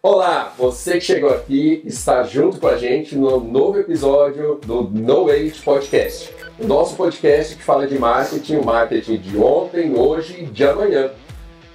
Olá, você que chegou aqui está junto com a gente no novo episódio do No Age Podcast. O nosso podcast que fala de marketing, o marketing de ontem, hoje e de amanhã.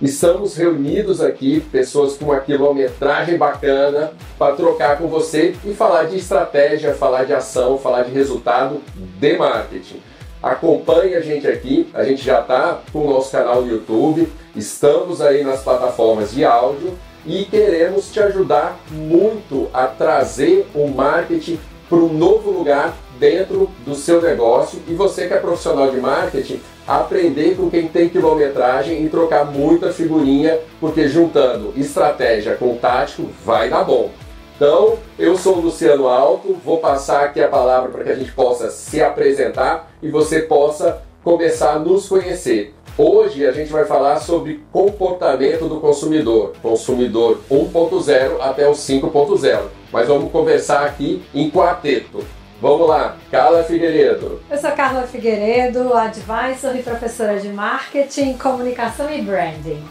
Estamos reunidos aqui, pessoas com uma quilometragem bacana, para trocar com você e falar de estratégia, falar de ação, falar de resultado de marketing. Acompanhe a gente aqui, a gente já está com o nosso canal no YouTube, estamos aí nas plataformas de áudio e queremos te ajudar muito a trazer o marketing para um novo lugar dentro do seu negócio e você que é profissional de marketing, aprender com quem tem quilometragem e trocar muita figurinha, porque juntando estratégia com tático vai dar bom. Então, eu sou o Luciano Alto, vou passar aqui a palavra para que a gente possa se apresentar e você possa começar a nos conhecer. Hoje a gente vai falar sobre comportamento do consumidor 1.0 até o 5.0, mas vamos conversar aqui em quarteto. Vamos lá, Carla Figueiredo. Eu sou Carla Figueiredo, advisor e professora de marketing, comunicação e branding.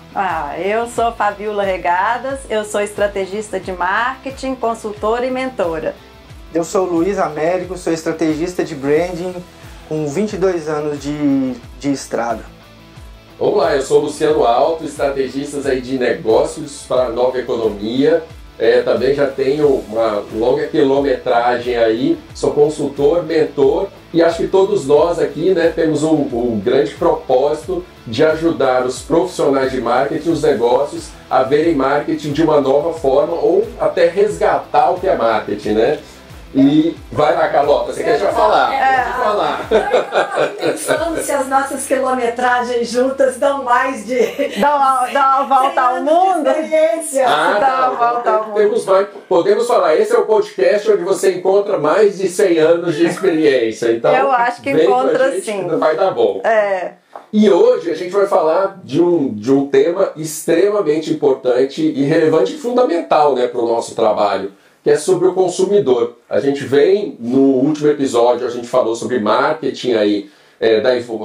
Eu sou Fabiola Regadas, eu sou estrategista de marketing, consultora e mentora. Eu sou Luiz Américo, sou estrategista de branding com 22 anos de estrada. Vamos lá, eu sou Luciano Alto, estrategistas aí de negócios para a nova economia. Também já tenho uma longa quilometragem aí, sou consultor, mentor e acho que todos nós aqui temos um grande propósito de ajudar os profissionais de marketing, os negócios, a verem marketing de uma nova forma ou até resgatar o que é marketing, né? E vai lá, Carlota, você quer já falar? Pode falar. Eu pensando se as nossas quilometragens juntas dão mais de... Dá uma volta ao mundo? Experiência. Dá uma volta ao mundo. Podemos falar, esse é o podcast onde você encontra mais de 100 anos de experiência. Então, eu acho que encontra sim. Vai dar bom. E hoje a gente vai falar de um tema extremamente importante e relevante e fundamental para o nosso trabalho, que é sobre o consumidor. A gente vem, no último episódio, a gente falou sobre marketing aí,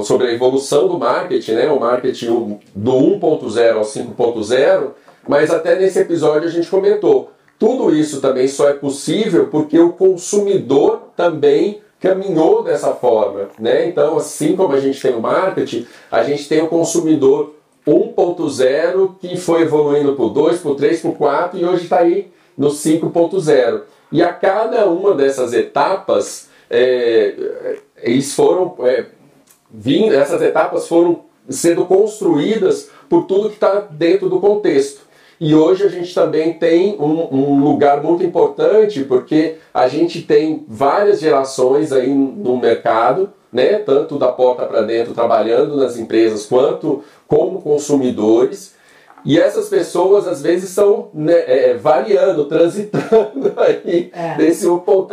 sobre a evolução do marketing, o marketing do 1.0 ao 5.0, mas até nesse episódio a gente comentou, tudo isso também só é possível porque o consumidor também caminhou dessa forma, Então, assim como a gente tem o marketing, a gente tem o consumidor 1.0 que foi evoluindo por 2, por 3, por 4 e hoje está aí no 5.0. E a cada uma dessas etapas, essas etapas foram sendo construídas por tudo que está dentro do contexto. E hoje a gente também tem um lugar muito importante, porque a gente tem várias gerações aí no mercado, tanto da porta para dentro, trabalhando nas empresas, quanto como consumidores. E essas pessoas, às vezes, estão variando, transitando aí desse 1.0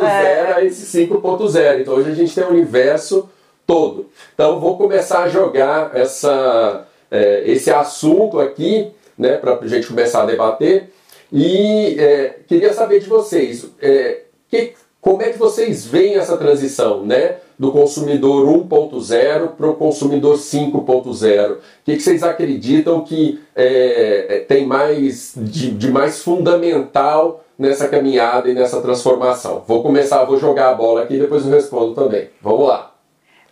a esse 5.0. Então, hoje a gente tem o universo todo. Então, vou começar a jogar esse assunto aqui, para a gente começar a debater. E queria saber de vocês, como é que vocês veem essa transição, do consumidor 1.0 para o consumidor 5.0? O que vocês acreditam que tem mais de mais fundamental nessa caminhada e nessa transformação? Vou jogar a bola aqui e depois eu respondo também. Vamos lá.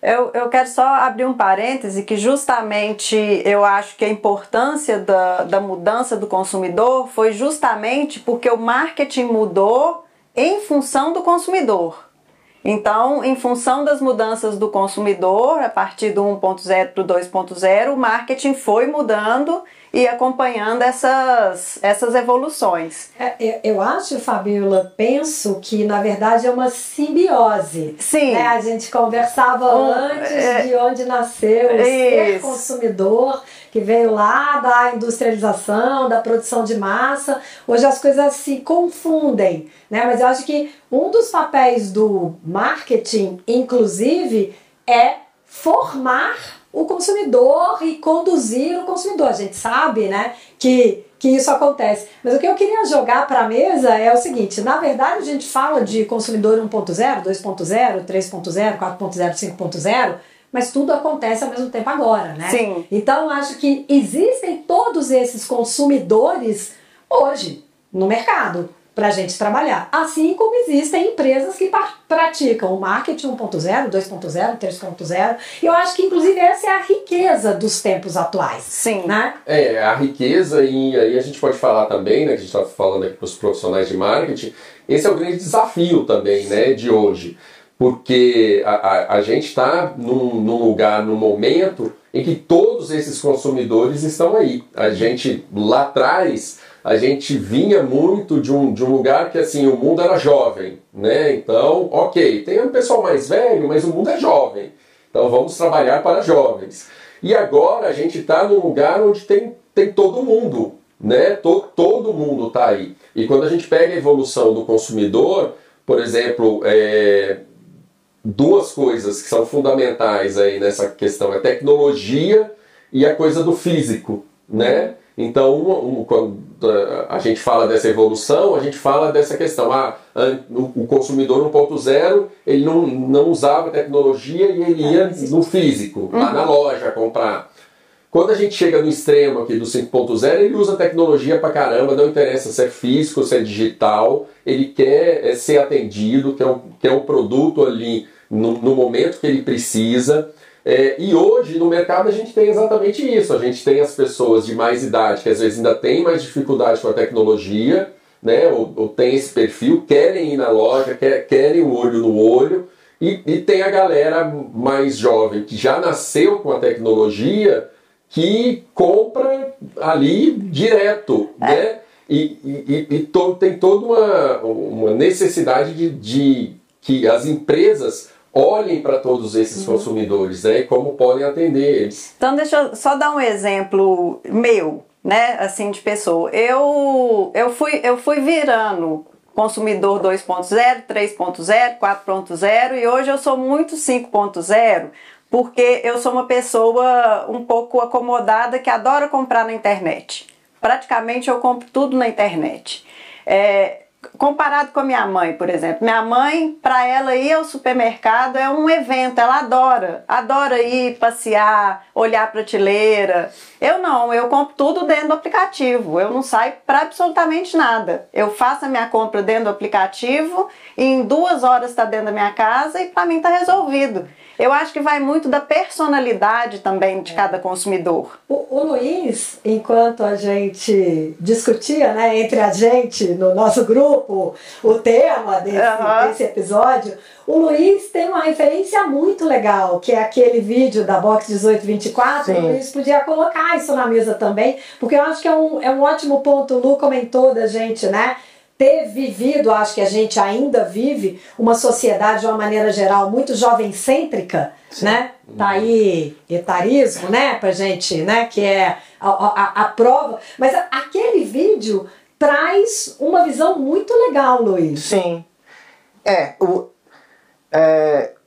Eu quero só abrir um parêntese que justamente eu acho que a importância da mudança do consumidor foi justamente porque o marketing mudou em função do consumidor. Então, em função das mudanças do consumidor, a partir do 1.0 para o 2.0, o marketing foi mudando e acompanhando essas evoluções. Eu acho, Fabiola, penso que na verdade é uma simbiose. Sim. A gente conversava antes de onde nasceu o ser consumidor, que veio lá da industrialização, da produção de massa. Hoje as coisas se confundem, mas eu acho que um dos papéis do marketing, inclusive, é formar o consumidor e conduzir o consumidor. A gente sabe, que isso acontece. Mas o que eu queria jogar para a mesa é o seguinte, na verdade a gente fala de consumidor 1.0, 2.0, 3.0, 4.0, 5.0, mas tudo acontece ao mesmo tempo agora, Sim. Então acho que existem todos esses consumidores hoje, no mercado para a gente trabalhar. Assim como existem empresas que praticam o marketing 1.0, 2.0, 3.0. E eu acho que, inclusive, essa é a riqueza dos tempos atuais. Sim. Né? A riqueza, e aí a gente pode falar também, né, que a gente está falando aqui para os profissionais de marketing, esse é o grande desafio também, né, de hoje. Porque a gente está num lugar, num momento em que todos esses consumidores estão aí. A gente, lá atrás, a gente vinha muito de um lugar que, assim, o mundo era jovem, né? Então, ok, tem um pessoal mais velho, mas o mundo é jovem. Então vamos trabalhar para jovens. E agora a gente está num lugar onde tem todo mundo, né? Todo mundo está aí. E quando a gente pega a evolução do consumidor, por exemplo, duas coisas que são fundamentais aí nessa questão, a tecnologia e a coisa do físico, né? Então, quando a gente fala dessa evolução, a gente fala dessa questão. O consumidor 1.0, ele não usava tecnologia e ele ia no físico, lá na loja comprar. Quando a gente chega no extremo aqui do 5.0, ele usa tecnologia pra caramba, não interessa se é físico, se é digital, ele quer ser atendido, quer um produto ali no momento que ele precisa. E hoje no mercado a gente tem exatamente isso, a gente tem as pessoas de mais idade que às vezes ainda têm mais dificuldade com a tecnologia, né, ou tem esse perfil, querem ir na loja, querem o olho no olho, e tem a galera mais jovem que já nasceu com a tecnologia, que compra ali direto, né, tem toda uma necessidade de que as empresas olhem para todos esses consumidores, né, e como podem atender eles. Então deixa eu só dar um exemplo meu, né, assim, de pessoa. Eu fui virando consumidor 2.0, 3.0, 4.0 e hoje eu sou muito 5.0 porque eu sou uma pessoa um pouco acomodada que adora comprar na internet. Praticamente eu compro tudo na internet. Comparado com a minha mãe, por exemplo. Minha mãe, para ela ir ao supermercado é um evento, ela adora ir passear, olhar a prateleira. Eu não, eu compro tudo dentro do aplicativo, eu não saio para absolutamente nada. Eu faço a minha compra dentro do aplicativo e em 2 horas está dentro da minha casa e para mim está resolvido. Eu acho que vai muito da personalidade também de cada consumidor. O Luiz, enquanto a gente discutia, né, entre a gente, no nosso grupo, o tema desse episódio, o Luiz tem uma referência muito legal, que é aquele vídeo da Box 1824. Sim. O Luiz podia colocar isso na mesa também, porque eu acho que é um ótimo ponto. O Lu comentou da gente, né? Ter vivido, acho que a gente ainda vive, uma sociedade de uma maneira geral muito jovem-cêntrica, né? Tá aí etarismo, né, pra gente, né, que é a prova. Mas aquele vídeo traz uma visão muito legal, Luiz. Sim.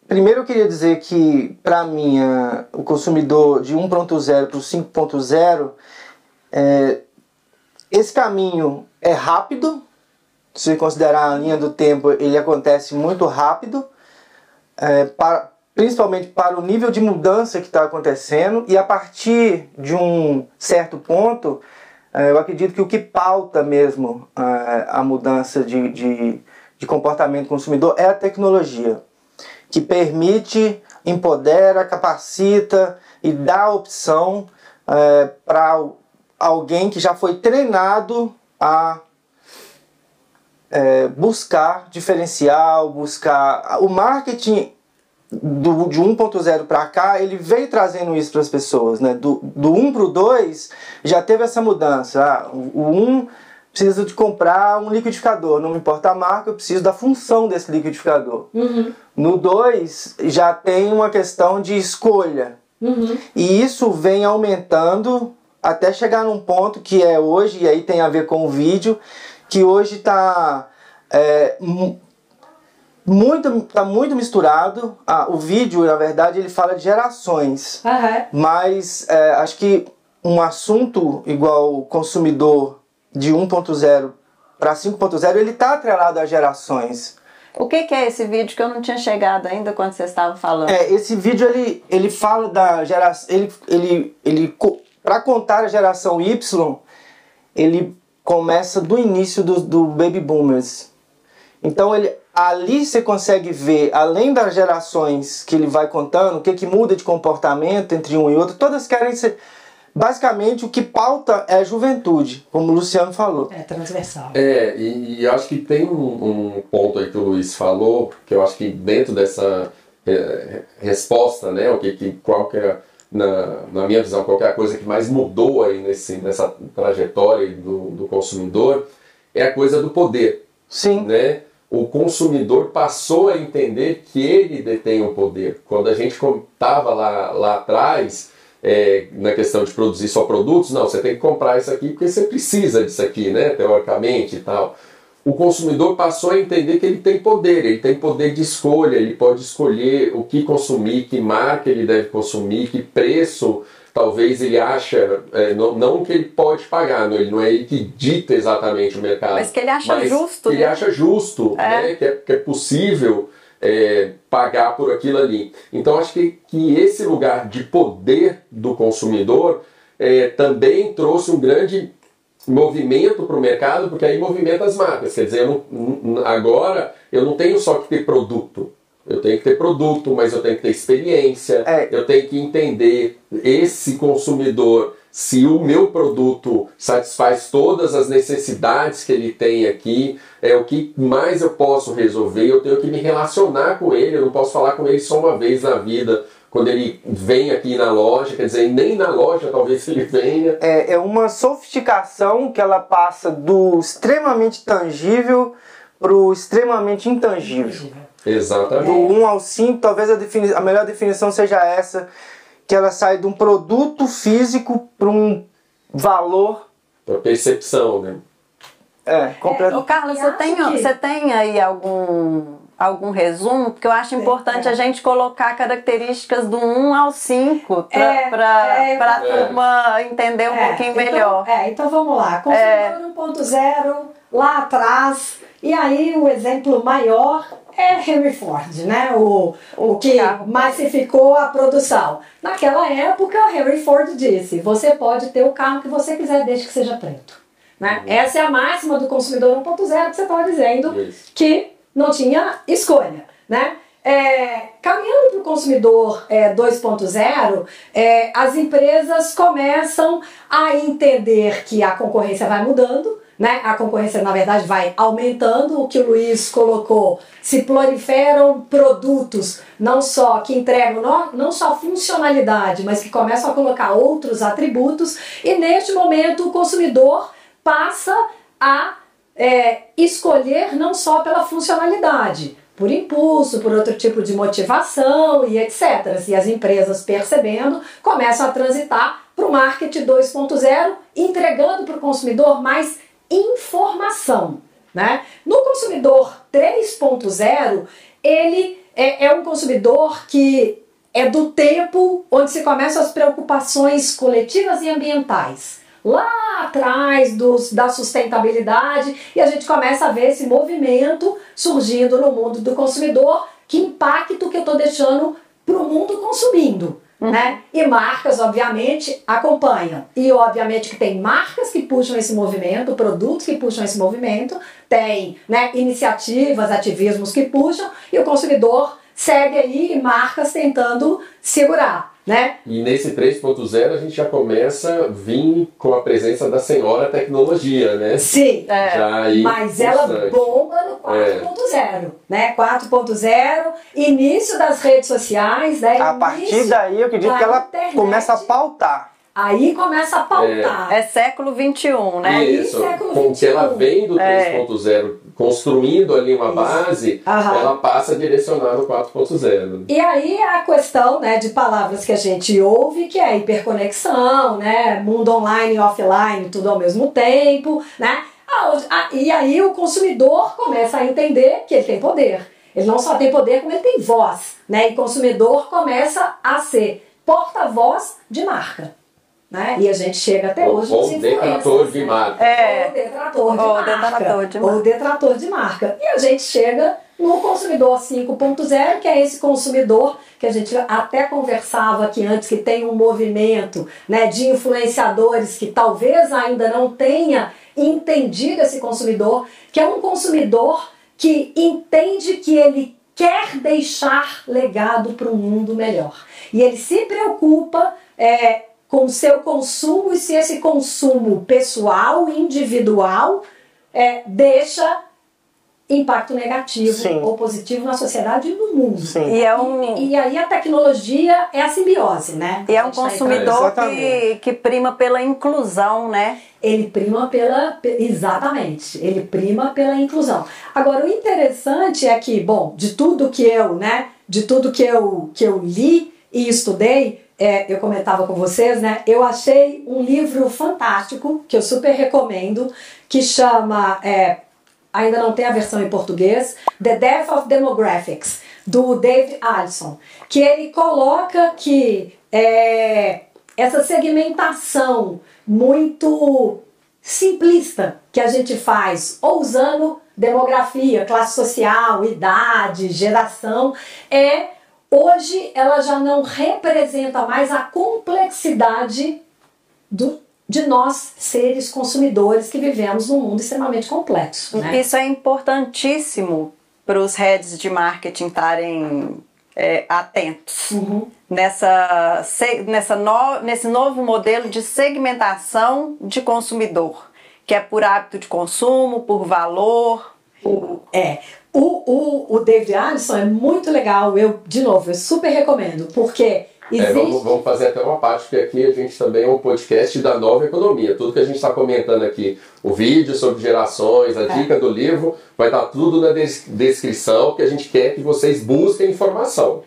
Primeiro eu queria dizer que, para mim, o consumidor de 1.0 para o 5.0, esse caminho é rápido. Se considerar a linha do tempo, ele acontece muito rápido, principalmente para o nível de mudança que está acontecendo, e a partir de um certo ponto, eu acredito que o que pauta mesmo a mudança de comportamento do consumidor é a tecnologia, que permite, empodera, capacita e dá opção para alguém que já foi treinado a buscar diferencial, buscar o marketing de 1.0 para cá, ele veio trazendo isso para as pessoas, né? Do 1 para o 2 já teve essa mudança. O 1 precisa de comprar um liquidificador, não me importa a marca, eu preciso da função desse liquidificador. Uhum. No 2 já tem uma questão de escolha. Uhum. E isso vem aumentando até chegar num ponto que é hoje, e aí tem a ver com o vídeo, que hoje está muito misturado. O vídeo, na verdade, ele fala de gerações. Uhum. Mas acho que um assunto igual o consumidor de 1.0 para 5.0, ele está atrelado a gerações. O que é esse vídeo que eu não tinha chegado ainda quando você estava falando? Esse vídeo ele fala da geração. Para contar a geração Y, ele começa do início do Baby Boomers. Então ali você consegue ver, além das gerações que ele vai contando, o que muda de comportamento entre um e outro, todas querem ser... Basicamente, o que pauta é a juventude, como o Luciano falou. É transversal. E acho que tem um ponto aí que o Luiz falou, que eu acho que dentro dessa resposta, né, qual que é, na minha visão, qualquer coisa que mais mudou aí nessa trajetória do consumidor, é a coisa do poder. Sim. Né? O consumidor passou a entender que ele detém o poder. Quando a gente estava lá atrás... na questão de produzir só produtos, não, você tem que comprar isso aqui porque você precisa disso aqui, né, teoricamente e tal. O consumidor passou a entender que ele tem poder de escolha, ele pode escolher o que consumir, que marca ele deve consumir, que preço talvez ele acha, não que ele pode pagar, não é ele que dita exatamente o mercado, mas que ele acha justo. Ele acha justo, né, que é possível pagar por aquilo ali. Então acho que esse lugar de poder do consumidor também trouxe um grande movimento para o mercado, porque aí movimenta as marcas. Quer dizer, agora eu não tenho só que ter produto. Eu tenho que ter produto, mas eu tenho que ter experiência, eu tenho que entender esse consumidor, se o meu produto satisfaz todas as necessidades que ele tem aqui, o que mais eu posso resolver, eu tenho que me relacionar com ele, eu não posso falar com ele só uma vez na vida, quando ele vem aqui na loja, quer dizer, nem na loja talvez ele venha. É uma sofisticação que ela passa do extremamente tangível para o extremamente intangível. Exatamente. Do 1 ao 5, talvez a melhor definição seja essa, que ela sai de um produto físico para um valor... Para percepção, né? Ô Carlos, você tem aí algum resumo? Porque eu acho importante a gente colocar características do 1 ao 5 para a turma entender um pouquinho melhor. Então vamos lá. Consumidor 1.0, lá atrás, e aí o exemplo maior é Henry Ford, né? O que massificou a produção. Naquela época, Henry Ford disse, você pode ter o carro que você quiser desde que seja preto. Né? Essa é a máxima do consumidor 1.0 que você estava dizendo, que não tinha escolha. Né? Caminhando para o consumidor 2.0, as empresas começam a entender que a concorrência vai mudando, né? A concorrência, na verdade, vai aumentando. O que o Luiz colocou, se proliferam produtos não só que entregam não só funcionalidade, mas que começam a colocar outros atributos, e neste momento o consumidor passa a escolher não só pela funcionalidade, por impulso, por outro tipo de motivação e etc. E as empresas, percebendo, começam a transitar para o marketing 2.0, entregando para o consumidor mais informação. Né? No consumidor 3.0, ele é um consumidor que é do tempo onde se começam as preocupações coletivas e ambientais. Lá atrás da sustentabilidade, e a gente começa a ver esse movimento surgindo no mundo do consumidor. Que impacto que eu estou deixando para o mundo consumindo, né? E marcas, obviamente, acompanham. E obviamente que tem marcas que puxam esse movimento, produtos que puxam esse movimento, tem, né, iniciativas, ativismos que puxam, e o consumidor segue aí marcas tentando segurar. Né? E nesse 3.0 a gente já começa a vir com a presença da senhora tecnologia, né? Sim, já aí mas ela bomba no 4.0, né? 4.0, início das redes sociais, né? A partir daí eu acredito que ela começa a pautar. Aí começa a pautar. É século XXI, né? Isso, com que ela vem do 3.0, construindo ali uma base, ela passa a direcionar no 4.0. E aí a questão, né, de palavras que a gente ouve, que é hiperconexão, né, mundo online e offline, tudo ao mesmo tempo, né? E aí o consumidor começa a entender que ele tem poder. Ele não só tem poder, como ele tem voz, né? E o consumidor começa a ser porta-voz de marca. Né? E a gente chega até hoje nos detrator de marca. Ou detrator de marca. E a gente chega no consumidor 5.0, que é esse consumidor que a gente até conversava aqui antes, que tem um movimento, né, de influenciadores que talvez ainda não tenha entendido esse consumidor, que é um consumidor que entende que ele quer deixar legado para um mundo melhor. E ele se preocupa com o seu consumo, e se esse consumo pessoal, individual, deixa impacto negativo Sim. ou positivo na sociedade e no mundo. Sim. E aí a tecnologia é a simbiose, né? E é um consumidor Exatamente. que prima pela inclusão, né? Ele prima exatamente, ele prima pela inclusão. Agora, o interessante é que, bom, de tudo que eu li e estudei, eu comentava com vocês, né? Eu achei um livro fantástico, que eu super recomendo, que chama, ainda não tem a versão em português, The Death of Demographics, do David Allison, que ele coloca que essa segmentação muito simplista que a gente faz, ou usando demografia, classe social, idade, geração, hoje ela já não representa mais a complexidade de nós, seres consumidores, que vivemos num mundo extremamente complexo. Né? Isso é importantíssimo para os heads de marketing estarem atentos. Uhum. Nesse novo modelo de segmentação de consumidor, que é por hábito de consumo, por valor. O David Allison é muito legal, eu super recomendo, porque vamos fazer até uma parte, porque aqui a gente também é um podcast da nova economia. Tudo que a gente está comentando aqui, o vídeo sobre gerações, a dica do livro, vai estar tudo na descrição, que a gente quer que vocês busquem informação.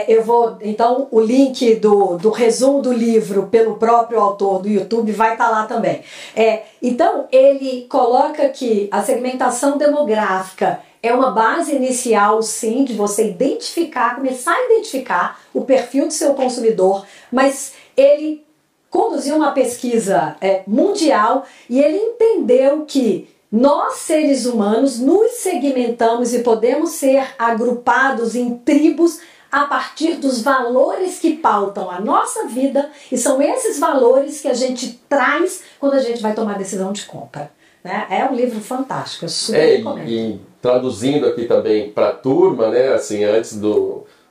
Eu vou, então, o link do resumo do livro pelo próprio autor do YouTube vai estar lá também. Então, ele coloca que a segmentação demográfica é uma base inicial, sim, de você começar a identificar o perfil do seu consumidor, mas ele conduziu uma pesquisa mundial e ele entendeu que nós, seres humanos, nos segmentamos e podemos ser agrupados em tribos a partir dos valores que pautam a nossa vida, e são esses valores que a gente traz quando a gente vai tomar decisão de compra. Né? É um livro fantástico, eu super recomendo. E traduzindo aqui também para a turma, né, assim, a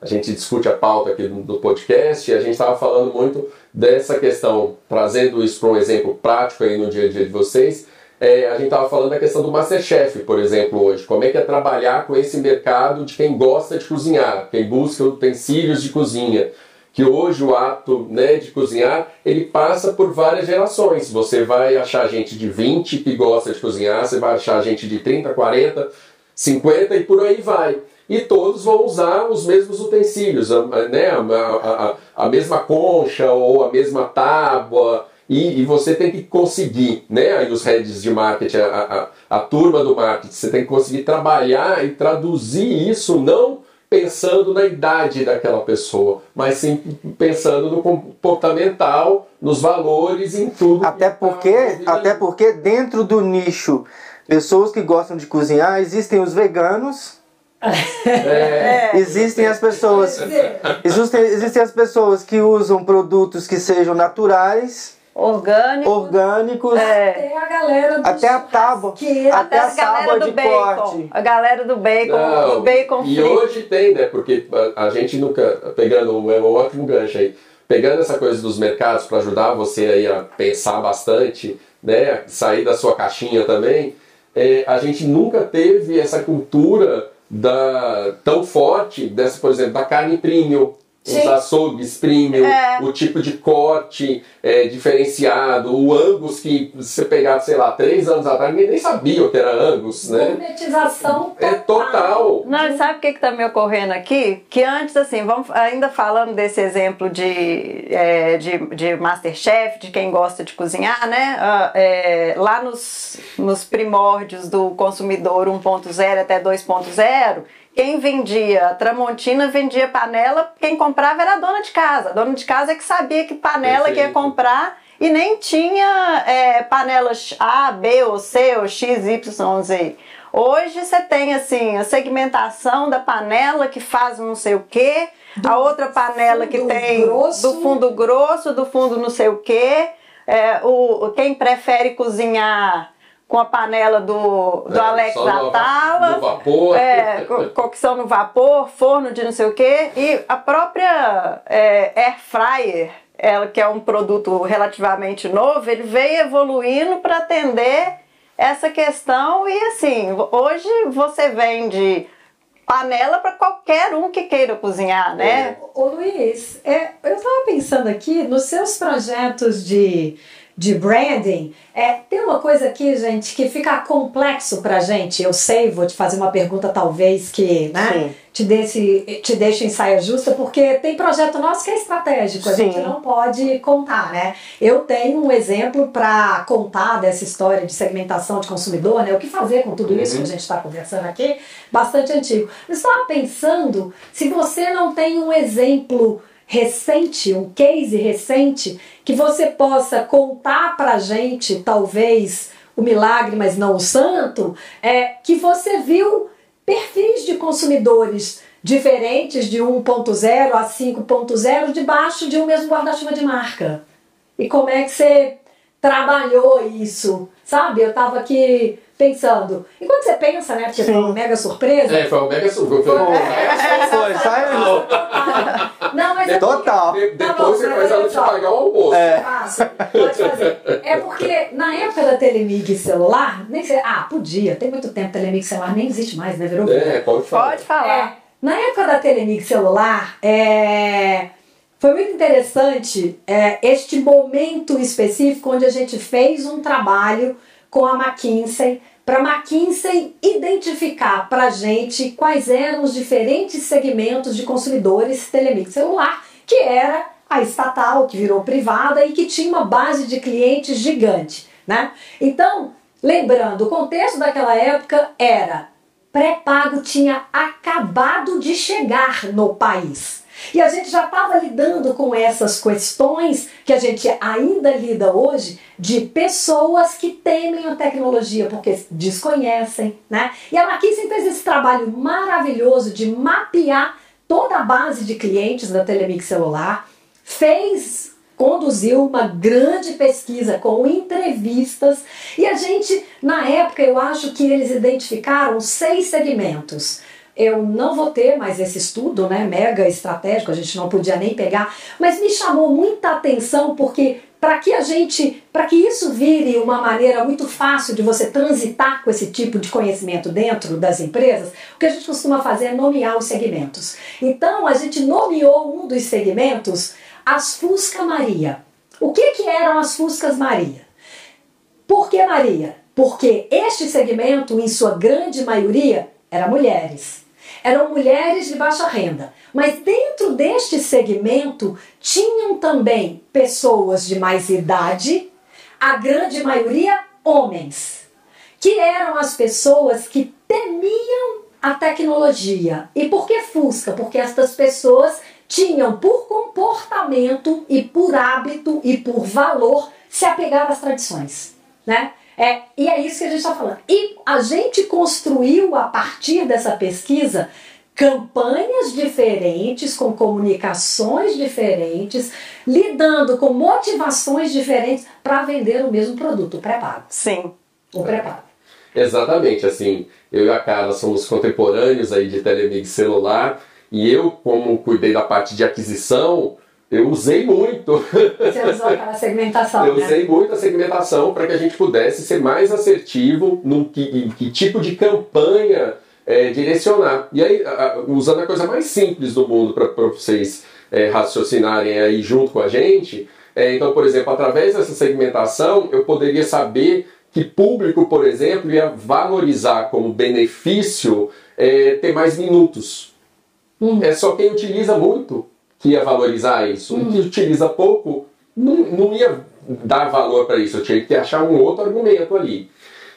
gente discute a pauta aqui do podcast, e a gente estava falando muito dessa questão, trazendo isso para um exemplo prático aí no dia a dia de vocês. A gente estava falando da questão do MasterChef, por exemplo, hoje. Como é que é trabalhar com esse mercado de quem gosta de cozinhar, quem busca utensílios de cozinha. Que hoje o ato, né, de cozinhar, ele passa por várias gerações. Você vai achar gente de 20 que gosta de cozinhar, você vai achar gente de 30, 40, 50 e por aí vai. E todos vão usar os mesmos utensílios, né, a mesma concha ou a mesma tábua. E você tem que conseguir, né, aí os heads de marketing, a turma do marketing, você tem que conseguir trabalhar e traduzir isso, não pensando na idade daquela pessoa, mas sim pensando no comportamental, nos valores, em tudo. Até porque dentro do nicho, pessoas que gostam de cozinhar, existem os veganos. Existem as pessoas existem as pessoas que usam produtos que sejam naturais, orgânicos, até a galera do até a tábua, até a tábua de corte, a galera do bacon, do bacon free. E hoje tem, né, porque a gente nunca, pegando um ótimo gancho aí, pegando essa coisa dos mercados para ajudar você aí a pensar bastante, né, sair da sua caixinha também, a gente nunca teve essa cultura tão forte dessa, por exemplo, da carne premium. Sim. Os açougues premium, o tipo de corte diferenciado, o Angus que você pegava, sei lá, 3 anos atrás, ninguém nem sabia o que era Angus, né? Monetização total. Total. Não, sabe o que está me ocorrendo aqui? Que antes, assim, vamos ainda falando desse exemplo de MasterChef, de quem gosta de cozinhar, né? Lá nos primórdios do consumidor 1.0 até 2.0, quem vendia Tramontina vendia panela, quem comprava era a dona de casa. A dona de casa é que sabia que panela que ia comprar, e nem tinha panelas A, B ou C ou X, Y, Z. Hoje você tem assim a segmentação da panela que faz não sei o quê, a outra panela que tem do fundo grosso, do fundo não sei o quê. Quem prefere cozinhar com a panela do Alex Atala, no vapor. Cocção no vapor, forno de não sei o quê, e a própria Air Fryer, que é um produto relativamente novo, ele veio evoluindo para atender essa questão. E assim, hoje você vende panela para qualquer um que queira cozinhar, né? Ô Luiz, eu estava pensando aqui nos seus projetos de branding, tem uma coisa aqui, gente, que fica complexo pra gente. Eu sei, vou te fazer uma pergunta talvez que, né, te deixe em saia justa, porque tem projeto nosso que é estratégico, a gente não pode contar, né? Eu tenho um exemplo para contar dessa história de segmentação de consumidor, né? O que fazer com tudo isso que a gente está conversando aqui, bastante antigo. Eu estava pensando se você não tem um exemplo recente, um case recente, que você possa contar pra gente, talvez o milagre, mas não o santo, que você viu perfis de consumidores diferentes de 1.0 a 5.0 debaixo de um mesmo guarda-chuva de marca. E como é que você trabalhou isso? Sabe, eu tava aqui pensando. E quando você pensa, né, porque foi uma mega surpresa. Foi uma mega surpresa. Não, mas total. Depois você faz ela te pagar o almoço. Pode fazer. Porque na época da Telemig celular, nem sei, podia, tem muito tempo Telemig celular, nem existe mais, né? Virou. Pode falar. Na época da Telemig celular, foi muito interessante este momento específico onde a gente fez um trabalho com a McKinsey, para a McKinsey identificar para a gente quais eram os diferentes segmentos de consumidores Telemig celular, que era a estatal, que virou privada e que tinha uma base de clientes gigante, né? Então, lembrando, o contexto daquela época era pré-pago tinha acabado de chegar no país. E a gente já estava lidando com essas questões que a gente ainda lida hoje de pessoas que temem a tecnologia porque desconhecem, né? E a McKinsey fez esse trabalho maravilhoso de mapear toda a base de clientes da Telemig celular, conduziu uma grande pesquisa com entrevistas e a gente, na época, eu acho que eles identificaram 6 segmentos. Eu não vou ter mais esse estudo, né, mega estratégico, a gente não podia nem pegar, mas me chamou muita atenção porque para que isso vire uma maneira muito fácil de você transitar com esse tipo de conhecimento dentro das empresas, o que a gente costuma fazer é nomear os segmentos. Então a gente nomeou um dos segmentos as Fusca Maria. O que eram as Fuscas Maria? Por que Maria? Porque este segmento, em sua grande maioria, eram mulheres. Eram mulheres de baixa renda. Mas dentro deste segmento tinham também pessoas de mais idade, a grande maioria homens, que eram as pessoas que temiam a tecnologia. E por que Fusca? Porque estas pessoas tinham por comportamento e por hábito e por valor se apegar às tradições, né? E é isso que a gente está falando. E a gente construiu, a partir dessa pesquisa, campanhas diferentes, com comunicações diferentes, lidando com motivações diferentes para vender o mesmo produto, o pré-pago. Sim. O pré-pago. Exatamente, assim, eu e a Carla somos contemporâneos aí de Telemig celular, e eu, como cuidei da parte de aquisição, eu usei muito. Você usou aquela segmentação, Eu usei muito a segmentação para que a gente pudesse ser mais assertivo em que tipo de campanha direcionar. E aí, usando a coisa mais simples do mundo para vocês raciocinarem aí junto com a gente, então, por exemplo, através dessa segmentação, eu poderia saber que público, por exemplo, ia valorizar como benefício ter mais minutos. É só quem utiliza muito que ia valorizar isso. O que utiliza pouco não ia dar valor para isso. Eu tinha que achar um outro argumento ali.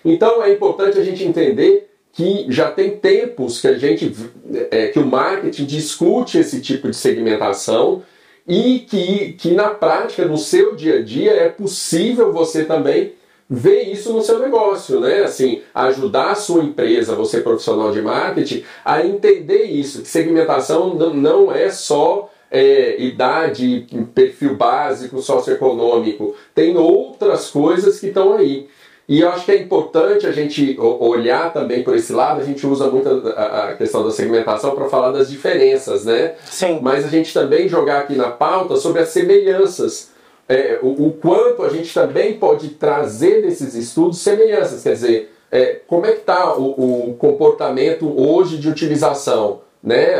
Então é importante a gente entender que já tem tempos que o marketing discute esse tipo de segmentação e que na prática, no seu dia a dia, é possível você também ver isso no seu negócio, né? Assim, ajudar a sua empresa, você profissional de marketing, a entender isso, que segmentação não é só idade, perfil básico, socioeconômico. Tem outras coisas que estão aí. E eu acho que é importante a gente olhar também por esse lado. A gente usa muito a questão da segmentação para falar das diferenças, né? Sim. Mas a gente também jogar aqui na pauta sobre as semelhanças. O quanto a gente também pode trazer desses estudos semelhanças. Quer dizer, como é que está o comportamento hoje de utilização? Né?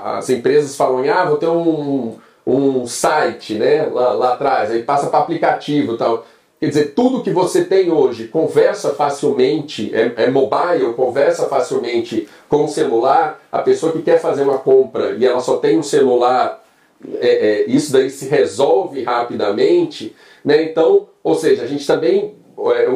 As empresas falam, vou ter um site, né? lá atrás, aí passa para aplicativo e tal. Quer dizer, tudo que você tem hoje conversa facilmente, é mobile, conversa facilmente com o celular. A pessoa que quer fazer uma compra e ela só tem um celular, isso daí se resolve rapidamente. Né? Então, ou seja, a gente também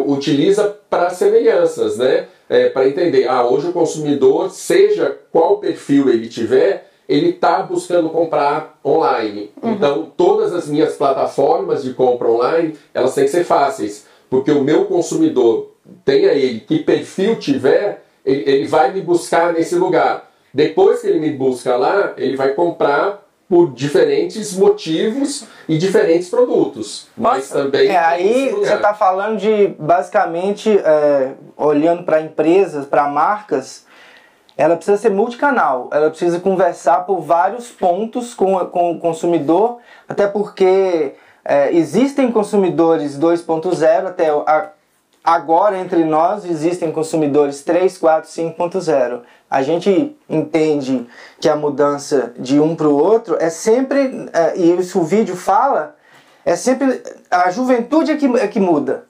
utiliza para semelhanças, né? Para entender, hoje o consumidor, seja qual perfil ele tiver, ele está buscando comprar online. Então, todas as minhas plataformas de compra online, elas têm que ser fáceis. Porque o meu consumidor, tenha ele que perfil tiver, ele vai me buscar nesse lugar. Depois que ele me busca lá, ele vai comprar por diferentes motivos e diferentes produtos. Mas também... aí você está falando de, basicamente, olhando para empresas, para marcas, ela precisa ser multicanal, ela precisa conversar por vários pontos com o consumidor, até porque existem consumidores 2.0, até agora entre nós existem consumidores 3, 4, 5.0. A gente entende que a mudança de um para o outro é sempre, e isso o vídeo fala, é sempre a juventude que muda.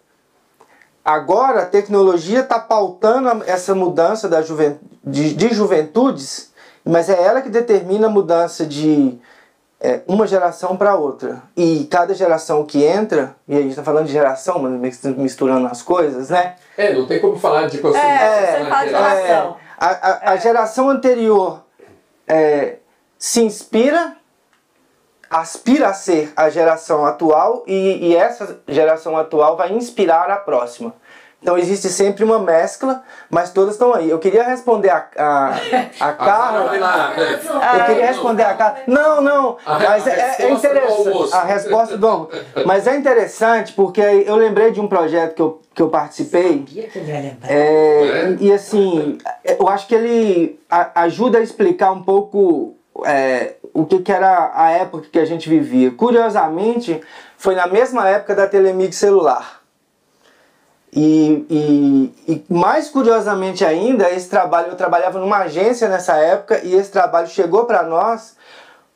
Agora a tecnologia está pautando essa mudança de juventudes, mas é ela que determina a mudança de uma geração para outra. E cada geração que entra, e a gente está falando de geração, mas misturando as coisas, né? Não tem como falar de consumidor. Você fala de geração. A geração anterior se inspira, aspira a ser a geração atual e essa geração atual vai inspirar a próxima. Então existe sempre uma mescla, mas todas estão aí. Eu queria responder a Carla. Eu queria responder a Carla. Não, mas é interessante. A resposta do almoço. Mas é interessante porque eu lembrei de um projeto que eu participei. E assim, eu acho que ele ajuda a explicar um pouco o que era a época que a gente vivia. Curiosamente, foi na mesma época da Telemig celular. E mais curiosamente ainda, esse trabalho, eu trabalhava numa agência nessa época e esse trabalho chegou para nós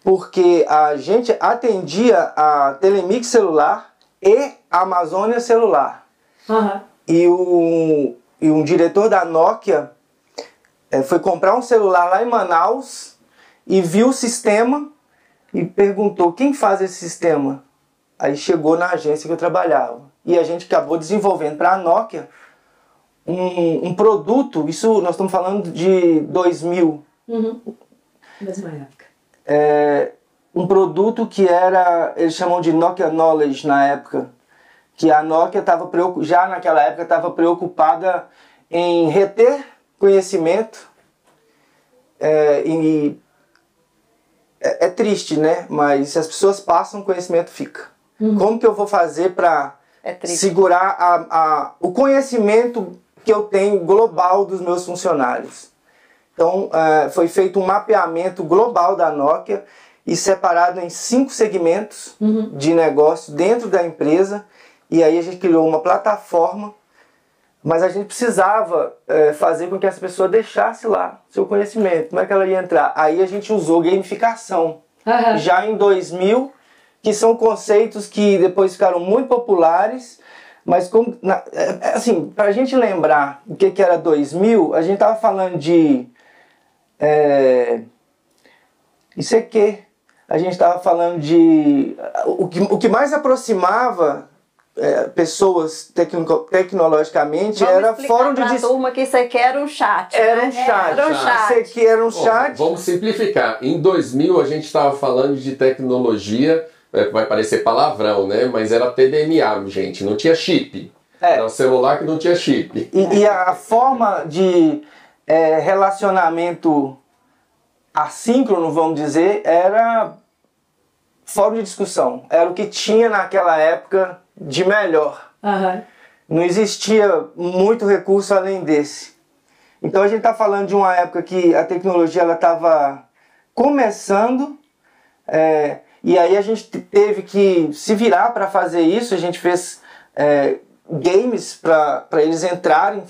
porque a gente atendia a Telemig celular e a Amazônia celular. E um diretor da Nokia foi comprar um celular lá em Manaus e viu o sistema e perguntou, quem faz esse sistema? Aí chegou na agência que eu trabalhava. E a gente acabou desenvolvendo para a Nokia um produto, isso nós estamos falando de 2000. Mesma época. Um produto que era, eles chamam de Nokia Knowledge na época, que a Nokia já naquela época estava preocupada em reter conhecimento. É triste, né? Mas se as pessoas passam, o conhecimento fica. Como que eu vou fazer para segurar o conhecimento que eu tenho global dos meus funcionários? Então, foi feito um mapeamento global da Nokia e separado em 5 segmentos de negócio dentro da empresa. E aí a gente criou uma plataforma, mas a gente precisava fazer com que essa pessoa deixasse lá seu conhecimento. Como é que ela ia entrar? Aí a gente usou gamificação. Já em 2000, que são conceitos que depois ficaram muito populares, mas assim, para a gente lembrar o que era 2000, a gente estava falando de ICQ, a gente estava falando de o que mais aproximava pessoas tecnologicamente. Vamos era fórum de discussão. Turma que ICQ era um chat. Era um chat. ICQ era um chat. Vamos simplificar. Em 2000 a gente estava falando de tecnologia. Vai parecer palavrão, né? Mas era TDMA, gente. Não tinha chip. Era um celular que não tinha chip. E a forma de relacionamento assíncrono, vamos dizer, era fórum de discussão. Era o que tinha naquela época de melhor. Uhum. Não existia muito recurso além desse. Então a gente está falando de uma época que a tecnologia estava começando, e aí a gente teve que se virar para fazer isso. A gente fez games para eles entrarem,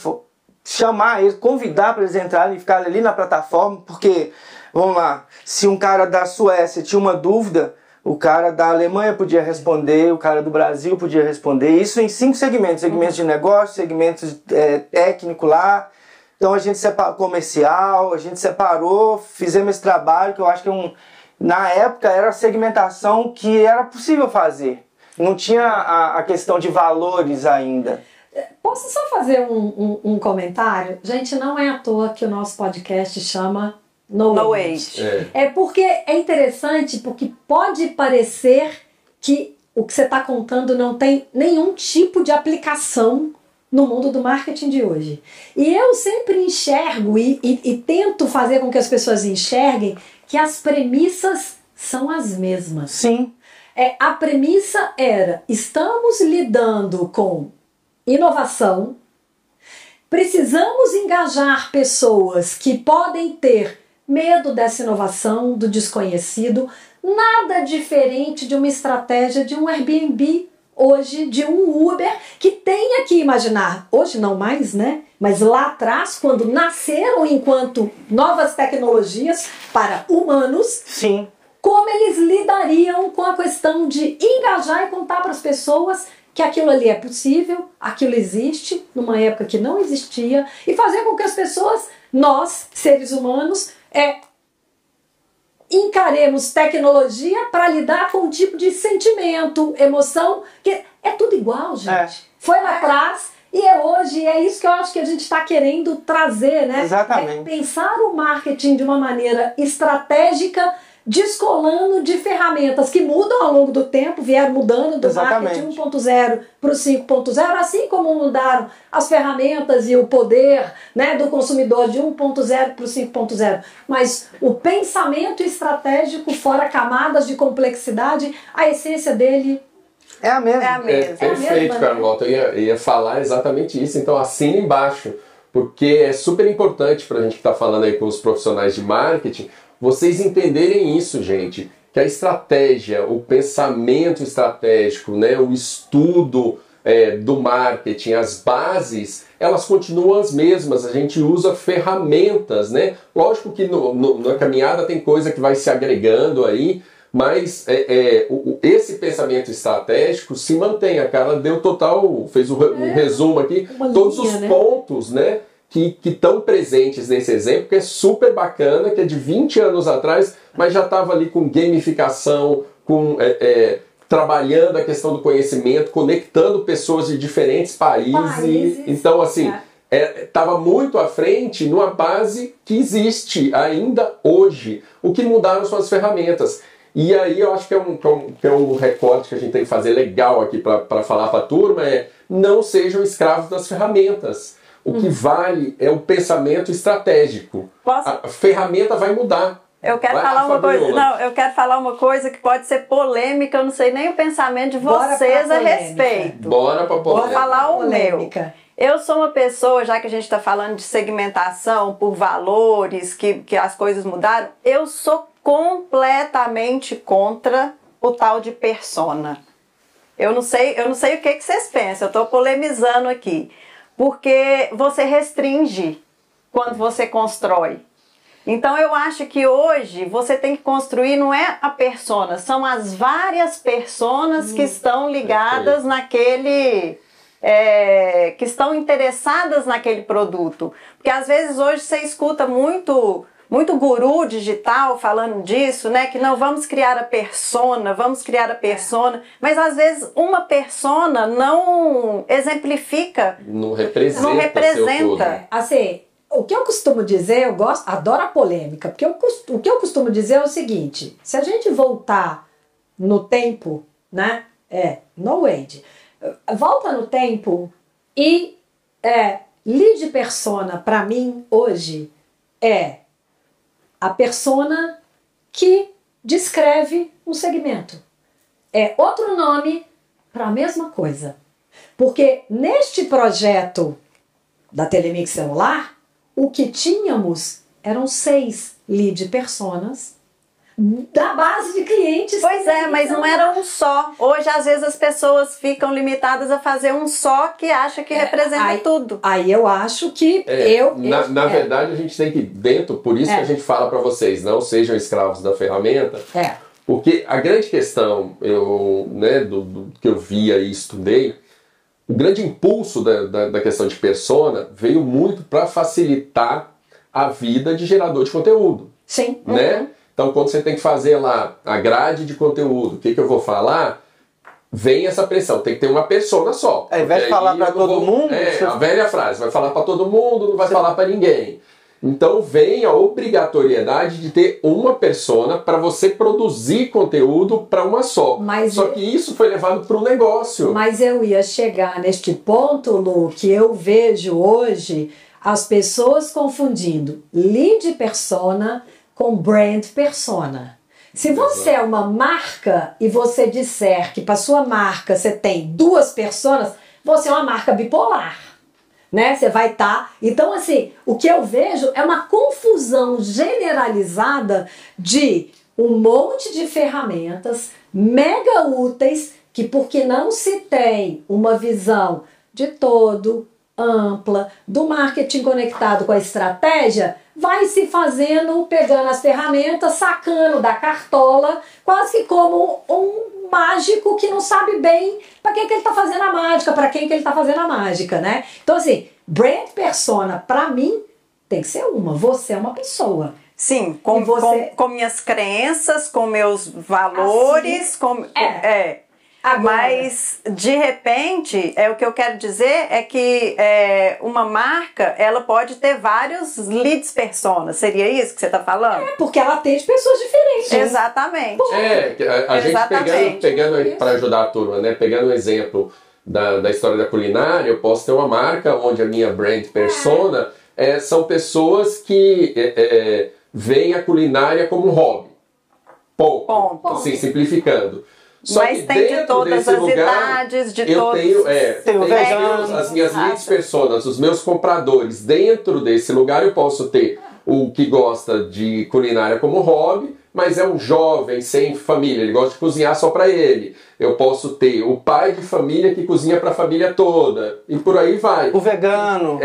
chamar eles, convidar para eles entrarem e ficarem ali na plataforma, porque, vamos lá, se um cara da Suécia tinha uma dúvida, o cara da Alemanha podia responder, o cara do Brasil podia responder, isso em 5 segmentos, segmentos de negócio, segmentos técnico lá. Então a gente separou comercial, a gente separou, fizemos esse trabalho que eu acho que na época era a segmentação que era possível fazer. Não tinha a questão de valores ainda. Posso só fazer um comentário? Gente, não é à toa que o nosso podcast chama No Age. É porque é interessante, porque pode parecer que o que você está contando não tem nenhum tipo de aplicação no mundo do marketing de hoje. E eu sempre enxergo e tento fazer com que as pessoas enxerguem que as premissas são as mesmas. Sim. A premissa era: estamos lidando com inovação, precisamos engajar pessoas que podem ter medo dessa inovação, do desconhecido, nada diferente de uma estratégia de um Airbnb hoje, de um Uber, que tenha que imaginar, hoje não mais, né? Mas lá atrás, quando nasceram enquanto novas tecnologias para humanos, sim, como eles lidariam com a questão de engajar e contar para as pessoas que aquilo ali é possível, aquilo existe, numa época que não existia, e fazer com que as pessoas, nós, seres humanos, encaremos tecnologia para lidar com um tipo de sentimento, emoção, que é tudo igual, gente. Foi lá atrás e é hoje, e é isso que eu acho que a gente está querendo trazer, né? Exatamente. Pensar o marketing de uma maneira estratégica, descolando de ferramentas que mudam ao longo do tempo, vieram mudando do marketing 1.0 para o 5.0, assim como mudaram as ferramentas e o poder, né, do consumidor de 1.0 para o 5.0. Mas o pensamento estratégico, fora camadas de complexidade, a essência dele é a mesma. Perfeito, Carlota. Eu ia falar exatamente isso, então assina embaixo, porque é super importante para a gente que está falando aí com os profissionais de marketing, vocês entenderem isso, gente, que a estratégia, o pensamento estratégico, né, o estudo do marketing, as bases, elas continuam as mesmas, a gente usa ferramentas, né? Lógico que na caminhada tem coisa que vai se agregando aí, mas esse pensamento estratégico se mantém. A Carla deu fez um resumo aqui, todos os pontos, né, que estão presentes nesse exemplo, que é super bacana, que é de 20 anos atrás, mas já estava ali com gamificação, com trabalhando a questão do conhecimento, conectando pessoas de diferentes países. Então, assim, estava muito à frente numa base que existe ainda hoje. O que mudaram são as ferramentas. E aí eu acho que é um recorte que a gente tem que fazer legal aqui para falar para a turma, não sejam escravos das ferramentas. O que vale é o pensamento estratégico. A ferramenta vai mudar. Eu quero falar uma coisa que pode ser polêmica, eu não sei nem o pensamento de vocês a respeito. Bora pra polêmica. Vou falar o meu. Eu sou uma pessoa, já que a gente está falando de segmentação por valores, que as coisas mudaram, eu sou completamente contra o tal de persona. Eu não sei o que vocês pensam, eu estou polemizando aqui. Porque você restringe quando você constrói. Então eu acho que hoje você tem que construir, não é a persona, são as várias personas que estão ligadas naquele... que estão interessadas naquele produto. Porque às vezes hoje você escuta muito guru digital falando disso, né? Que não, vamos criar a persona, mas às vezes uma persona não exemplifica, não representa. Assim, o que eu costumo dizer, adoro a polêmica, porque o que eu costumo dizer é o seguinte: se a gente voltar no tempo, né? No age, volta no tempo e lead persona para mim hoje a persona que descreve um segmento. é outro nome para a mesma coisa. Porque neste projeto da Telemix Celular, o que tínhamos eram 6 lead personas da base de clientes. Pois é, mas não era um só. Hoje, às vezes, as pessoas ficam limitadas a fazer um só que acha que representa tudo. Aí eu acho que na verdade, a gente tem que, por isso que a gente fala para vocês, não sejam escravos da ferramenta. Porque a grande questão, do que eu via e estudei, o grande impulso da questão de persona veio muito para facilitar a vida de gerador de conteúdo. Sim. Né? Então, quando você tem que fazer lá a grade de conteúdo, o que eu vou falar, vem essa pressão. Tem que ter uma persona só. Ao invés de falar para todo mundo... A velha frase, vai falar para todo mundo, não vai falar para ninguém. Então, vem a obrigatoriedade de ter uma persona para você produzir conteúdo para uma só. Só que isso foi levado para o negócio. Mas eu ia chegar neste ponto, Lu, que eu vejo hoje as pessoas confundindo lead persona com brand persona. Se você é uma marca e você disser que para sua marca você tem 2 personas, você é uma marca bipolar, né? Você vai estar... Então, assim, o que eu vejo é uma confusão generalizada de um monte de ferramentas mega úteis que, porque não se tem uma visão de todo, ampla, do marketing conectado com a estratégia, vai se fazendo, pegando as ferramentas, sacando da cartola, quase que como um mágico que não sabe bem para que ele está fazendo a mágica, para quem que ele está fazendo a mágica, né? Então, assim, brand persona, para mim, tem que ser uma. Você é uma pessoa. Sim, com minhas crenças, com meus valores, Agora, mas, de repente, o que eu quero dizer é que uma marca, ela pode ter vários leads personas. Seria isso que você está falando? Porque ela atende pessoas diferentes. Exatamente. A gente pegando para ajudar a turma, né? Pegando o exemplo da história da culinária, eu posso ter uma marca onde a minha brand persona são pessoas que veem a culinária como um hobby. Ponto. Assim, simplificando. Só mas que tem de todas as idades, de todos. Eu tenho as minhas leads personas, os meus compradores. Dentro desse lugar eu posso ter o que gosta de culinária como hobby, mas é um jovem sem família, ele gosta de cozinhar só para ele. Eu posso ter o pai de família que cozinha para a família toda. E por aí vai. O vegano.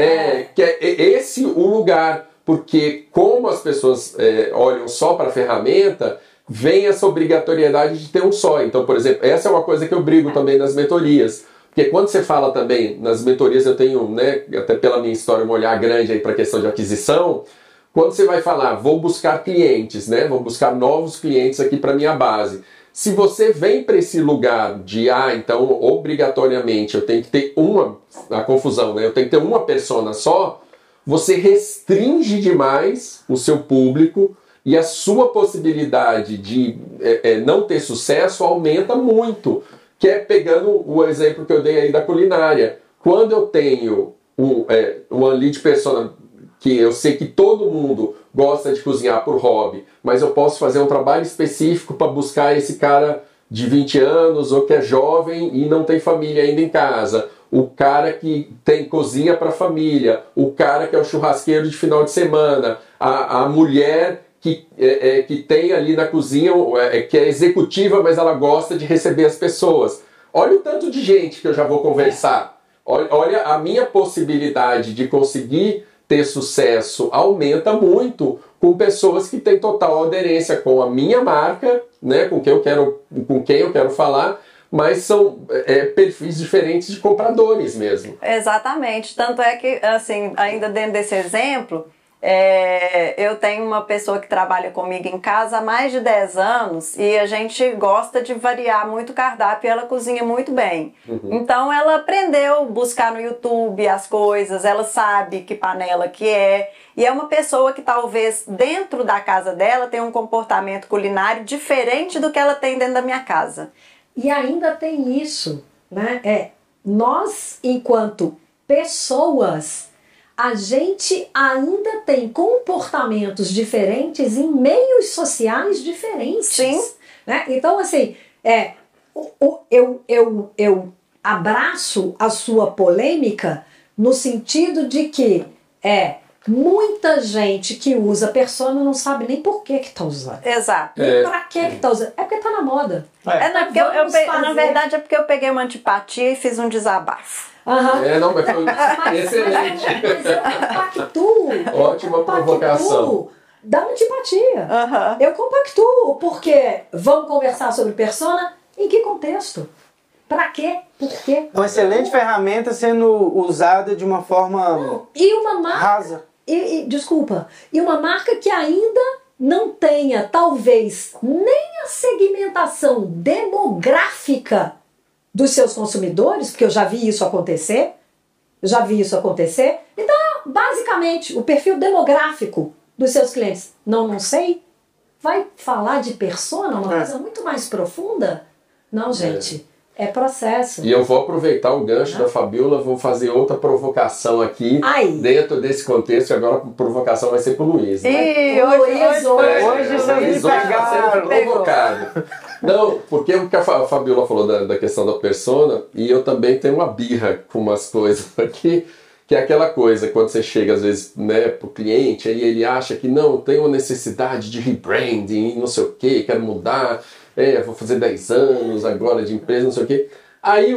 Que é esse o lugar. Porque como as pessoas olham só para a ferramenta, vem essa obrigatoriedade de ter um só. Então, por exemplo, essa é uma coisa que eu brigo também nas mentorias. Porque quando você fala também, nas mentorias eu tenho, né, até pela minha história, um olhar grande aí para a questão de aquisição. Quando você vai falar, vou buscar clientes, né, vou buscar novos clientes aqui para minha base. Se você vem para esse lugar de, então, obrigatoriamente, eu tenho que ter a confusão, né, eu tenho que ter uma persona só, você restringe demais o seu público, e a sua possibilidade de não ter sucesso aumenta muito. Que é pegando o exemplo que eu dei aí da culinária. Quando eu tenho uma lead persona que eu sei que todo mundo gosta de cozinhar por hobby, mas eu posso fazer um trabalho específico para buscar esse cara de 20 anos ou que é jovem e não tem família ainda em casa. O cara que tem cozinha para a família. O cara que é o churrasqueiro de final de semana. A mulher que tem ali na cozinha, que é executiva, mas ela gosta de receber as pessoas. Olha o tanto de gente que eu já vou conversar. Olha, a minha possibilidade de conseguir ter sucesso aumenta muito com pessoas que têm total aderência com a minha marca, né, com quem eu quero falar, mas são perfis diferentes de compradores mesmo. Exatamente. Tanto é que, assim, ainda dentro desse exemplo, eu tenho uma pessoa que trabalha comigo em casa há mais de 10 anos e a gente gosta de variar muito o cardápio e ela cozinha muito bem. Então ela aprendeu a buscar no YouTube as coisas, ela sabe que panela que é, e é uma pessoa que talvez dentro da casa dela tenha um comportamento culinário diferente do que ela tem dentro da minha casa. E ainda tem isso, né? Nós, enquanto pessoas, a gente ainda tem comportamentos diferentes em meios sociais diferentes. Sim. Né? Então, assim, eu abraço a sua polêmica no sentido de que muita gente que usa persona não sabe nem por que tá usando. Exato. E pra que tá usando? É porque tá na moda. Na verdade é porque eu peguei uma antipatia e fiz um desabafo. Não, mas foi excelente. Mas eu compactuo. Ótima provocação. Da antipatia. Eu compactuo, porque vamos conversar sobre persona em que contexto? Pra quê? Por quê? Uma excelente ferramenta sendo usada de uma forma rasa. Desculpa. E uma marca que ainda não tenha, talvez, nem a segmentação demográfica dos seus consumidores, porque eu já vi isso acontecer. Então, basicamente, o perfil demográfico dos seus clientes. Não sei. Vai falar de persona, uma coisa muito mais profunda? Não, gente. É processo. E eu vou aproveitar o gancho da Fabiola, vou fazer outra provocação aqui dentro desse contexto. Agora a provocação vai ser pro Luiz. Né? Hoje vocês me pegaram. Provocado. Não, porque o que a Fabiola falou da questão da persona, e eu também tenho uma birra com umas coisas aqui, que é aquela coisa, quando você chega às vezes, né, pro cliente, aí ele acha que não, tem uma necessidade de rebranding, não sei o que, quero mudar, vou fazer 10 anos agora de empresa, não sei o que. Aí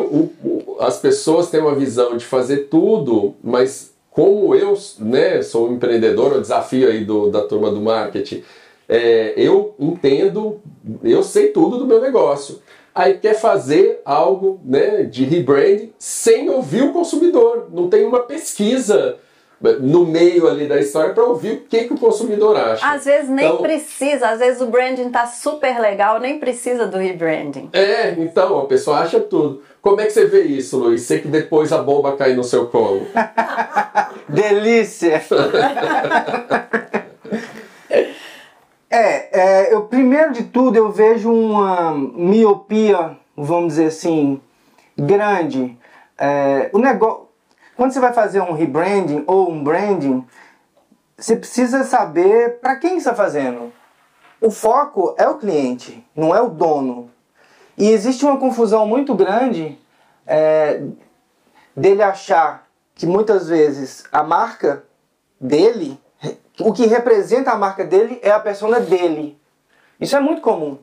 as pessoas têm uma visão de fazer tudo, mas como eu, né, sou um empreendedor, o desafio aí da turma do marketing, eu entendo, eu sei tudo do meu negócio. Aí quer fazer algo, né, de rebranding sem ouvir o consumidor. Não tem uma pesquisa no meio ali da história para ouvir o que o consumidor acha. Às vezes nem precisa, às vezes o branding tá super legal, nem precisa do rebranding. Então a pessoa acha tudo. Como é que você vê isso, Luiz? Sei que depois a bomba cai no seu colo. Delícia! Eu primeiro de tudo eu vejo uma miopia, vamos dizer assim, grande. O negócio, quando você vai fazer um rebranding ou um branding, você precisa saber para quem você está fazendo. O foco é o cliente, não é o dono. E existe uma confusão muito grande dele achar que muitas vezes a marca dele, o que representa a marca dele é a persona dele. Isso é muito comum.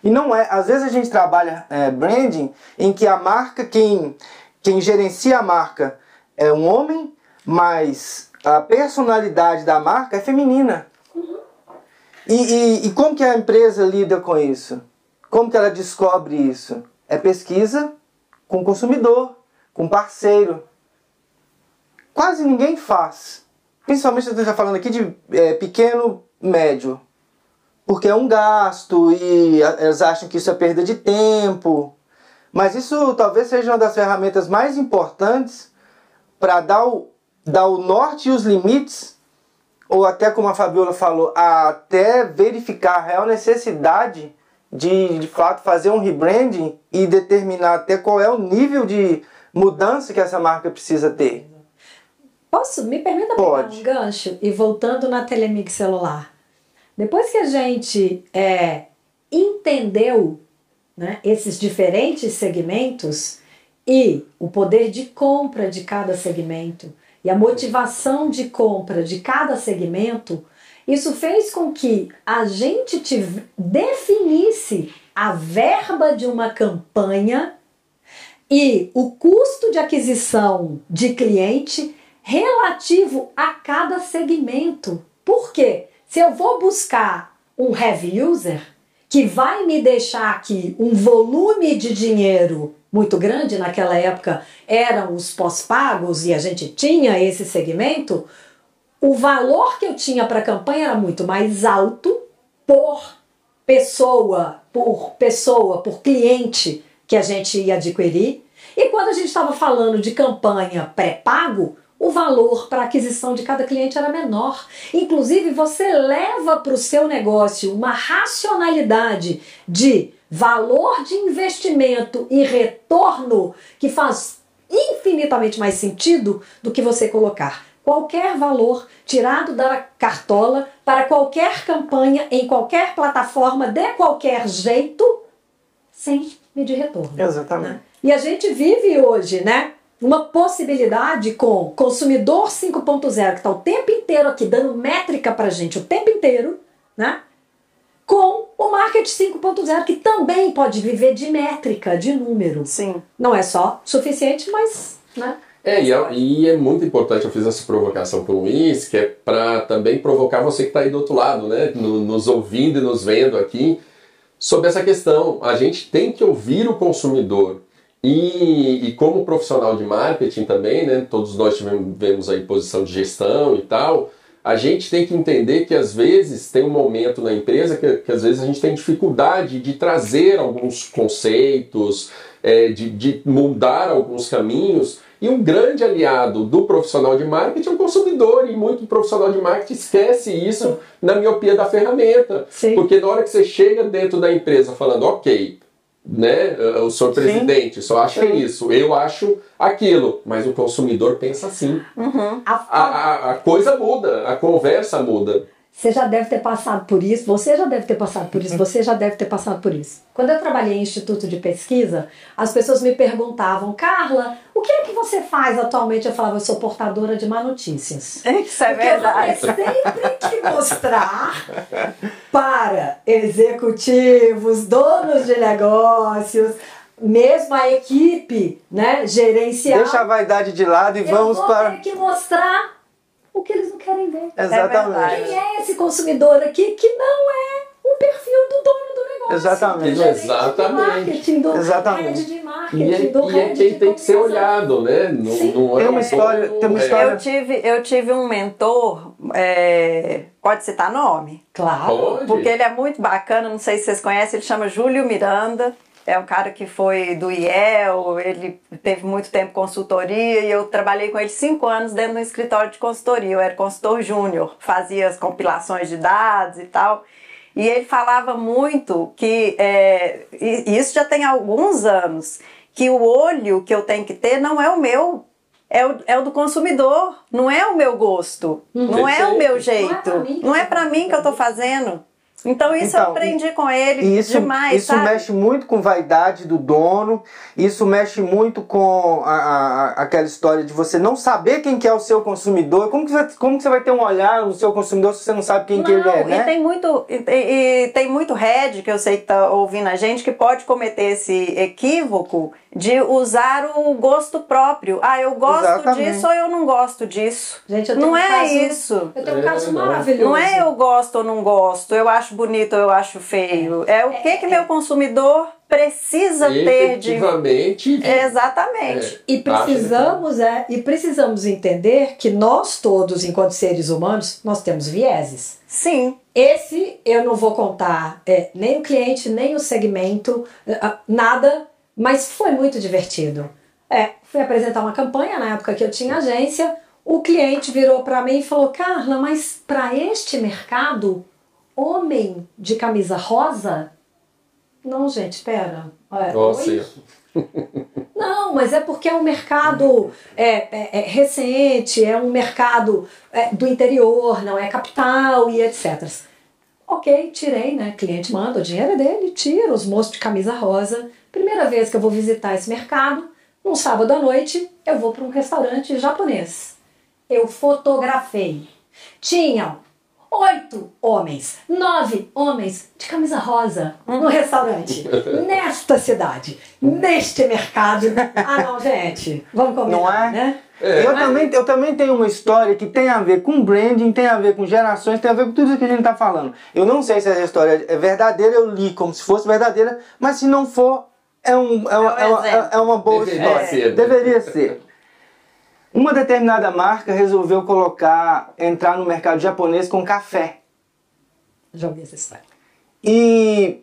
E não é. Às vezes a gente trabalha branding em que a marca, quem gerencia a marca é um homem, mas a personalidade da marca é feminina. E como que a empresa lida com isso? Como que ela descobre isso? É pesquisa com o consumidor, com o parceiro. Quase ninguém faz. Principalmente eu estou falando aqui de pequeno, médio. Porque é um gasto e eles acham que isso é perda de tempo. Mas isso talvez seja uma das ferramentas mais importantes para dar o norte e os limites, ou até como a Fabiola falou, até verificar a real necessidade de fato fazer um rebranding e determinar até qual é o nível de mudança que essa marca precisa ter. Me permita pegar um gancho e voltando na Telemig celular. Depois que a gente entendeu, né, esses diferentes segmentos e o poder de compra de cada segmento e a motivação de compra de cada segmento, isso fez com que a gente definisse a verba de uma campanha e o custo de aquisição de cliente relativo a cada segmento. Por quê? Se eu vou buscar um heavy user, que vai me deixar aqui um volume de dinheiro muito grande, naquela época eram os pós-pagos e a gente tinha esse segmento, o valor que eu tinha para a campanha era muito mais alto por pessoa, por cliente que a gente ia adquirir. E quando a gente estava falando de campanha pré-pago, o valor para aquisição de cada cliente era menor. Inclusive, você leva para o seu negócio uma racionalidade de valor de investimento e retorno que faz infinitamente mais sentido do que você colocar qualquer valor tirado da cartola para qualquer campanha, em qualquer plataforma, de qualquer jeito, sem medir retorno. Exatamente. Né? E a gente vive hoje, né, uma possibilidade com consumidor 5.0, que está o tempo inteiro aqui dando métrica pra gente, o tempo inteiro, né? Com o marketing 5.0, que também pode viver de métrica, de número. Sim. Não é só suficiente, mas, né? E é muito importante, eu fiz essa provocação com o Luiz, que é para também provocar você que está aí do outro lado, né? Nos ouvindo e nos vendo aqui, sobre essa questão. A gente tem que ouvir o consumidor. E como profissional de marketing também, né? Todos nós tivemos aí posição de gestão e tal. A gente tem que entender que às vezes tem um momento na empresa que às vezes a gente tem dificuldade de trazer alguns conceitos, de mudar alguns caminhos. E um grande aliado do profissional de marketing é o consumidor, e muito profissional de marketing esquece isso na miopia da ferramenta. Sim. Porque na hora que você chega dentro da empresa falando, ok, né, o senhor presidente só acha isso, eu acho aquilo, mas o consumidor pensa assim. A coisa muda, a conversa muda. Você já deve ter passado por isso, você já deve ter passado por isso, você já deve ter passado por isso. Quando eu trabalhei em instituto de pesquisa, as pessoas me perguntavam, Carla, o que é que você faz atualmente? Eu falava, eu sou portadora de má notícias. Isso é Porque verdade. eu tenho sempre que mostrar para executivos, donos de negócios, mesmo a equipe, né, gerencial. Deixa a vaidade de lado e vamos para... Eu vou ter que mostrar o que eles não querem ver. Exatamente. Quem é esse consumidor aqui que não é o perfil do dono do negócio? Exatamente. Do gerente Exatamente. de marketing, do Exatamente. head de E marketing, do é head quem de tem que ser comunicação. olhado, né? Não Tem é uma história- tem uma história- Eu tive um mentor, pode citar nome? Claro. Pode. Porque ele é muito bacana, não sei se vocês conhecem, ele chama Júlio Miranda. É um cara que foi do IEL, ele teve muito tempo consultoria e eu trabalhei com ele 5 anos dentro do escritório de consultoria. Eu era consultor júnior, fazia as compilações de dados e tal. E ele falava muito que, e isso já tem alguns anos, que o olho que eu tenho que ter não é o meu, é o do consumidor, não é o meu gosto, não é o meu jeito, não é pra mim que eu tô fazendo. Então isso eu aprendi com ele demais, isso sabe? mexe muito com vaidade do dono, isso mexe muito com aquela história de você não saber quem que é o seu consumidor. Como que você vai ter um olhar no seu consumidor se você não sabe quem que ele é, né? E tem muito head que eu sei que tá ouvindo a gente que pode cometer esse equívoco de usar o gosto próprio. Ah, eu gosto Exatamente. disso ou eu não gosto disso. Gente, eu tenho Não um é caso, isso. Eu tenho um caso maravilhoso. Não é eu gosto ou não gosto, eu acho bonito ou eu acho feio. É o que meu consumidor precisa ter de... Efetivamente. Exatamente. E precisamos entender que nós todos, enquanto seres humanos, nós temos vieses. Sim. Esse eu não vou contar nem o cliente, nem o segmento, nada, mas foi muito divertido. Fui apresentar uma campanha na época que eu tinha agência, o cliente virou para mim e falou, Carla, mas para este mercado, homem de camisa rosa? Não, gente, espera. Nossa. Não, mas é porque é um mercado recente, é um mercado do interior, não é capital e etc. Ok, tirei, né? Cliente manda, o dinheiro é dele, tira os moços de camisa rosa. Primeira vez que eu vou visitar esse mercado, num sábado à noite, eu vou para um restaurante japonês. Eu fotografei. Tinham 8 homens, 9 homens de camisa rosa no restaurante, nesta cidade, neste mercado. Ah, não, gente, vamos combinar, Não é? né? Eu também tenho uma história que tem a ver com branding, tem a ver com gerações, tem a ver com tudo isso que a gente está falando. Eu não sei se essa história é verdadeira, eu li como se fosse verdadeira, mas se não for, é uma boa Deveria história. ser, né? Deveria ser. Uma determinada marca resolveu entrar no mercado japonês com café. Já ouvi essa história. E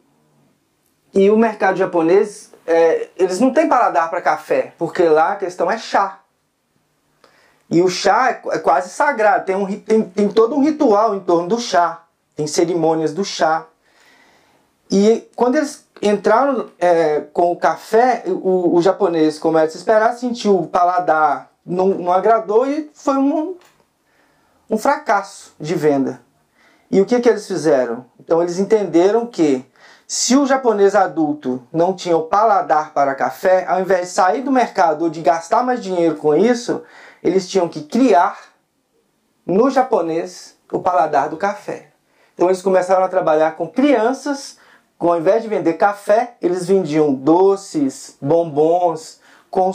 o mercado japonês, eles não têm paladar para café, porque lá a questão é chá. E o chá é quase sagrado, tem todo um ritual em torno do chá, tem cerimônias do chá. E quando eles entraram com o café, o japonês, como era de se esperar, sentiu o paladar, não agradou e foi um fracasso de venda. E o que eles fizeram? Então eles entenderam que Se o japonês adulto não tinha o paladar para café, ao invés de sair do mercado ou de gastar mais dinheiro com isso, eles tinham que criar no japonês o paladar do café. Então eles começaram a trabalhar com crianças, ao invés de vender café, eles vendiam doces, bombons, com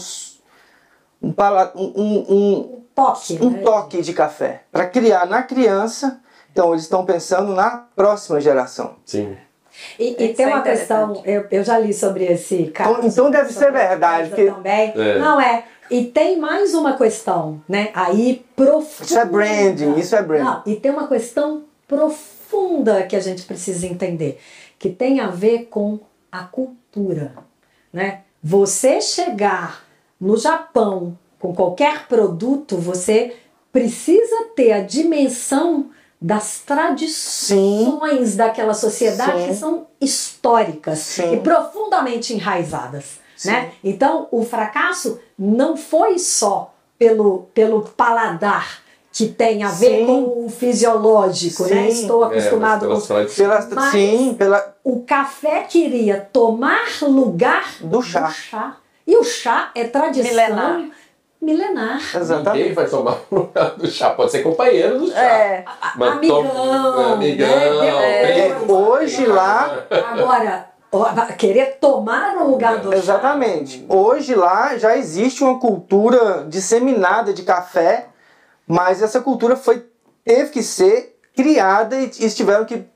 um toque de café, para criar na criança. Então eles estão pensando na próxima geração. Sim. E tem uma questão, eu já li sobre esse caso. Então deve ser verdade. Porque... Também. Não é. E tem mais uma questão, né? Aí profunda. Isso é branding, isso é branding. Não, e tem uma questão profunda que a gente precisa entender, que tem a ver com a cultura, né? Você chegar no Japão com qualquer produto, você precisa ter a dimensão das tradições daquela sociedade que são históricas e profundamente enraizadas, né? Então, o fracasso não foi só pelo paladar, que tem a ver com o fisiológico, né? Estou acostumado com... O café queria tomar lugar do chá. E o chá é tradição milenar. Exatamente. Ninguém vai tomar o lugar do chá. Pode ser companheiro do chá. Amigão. Hoje lá... Agora, querer tomar o lugar do chá. Exatamente. Hoje lá já existe uma cultura disseminada de café, mas essa cultura teve que ser criada e eles tiveram que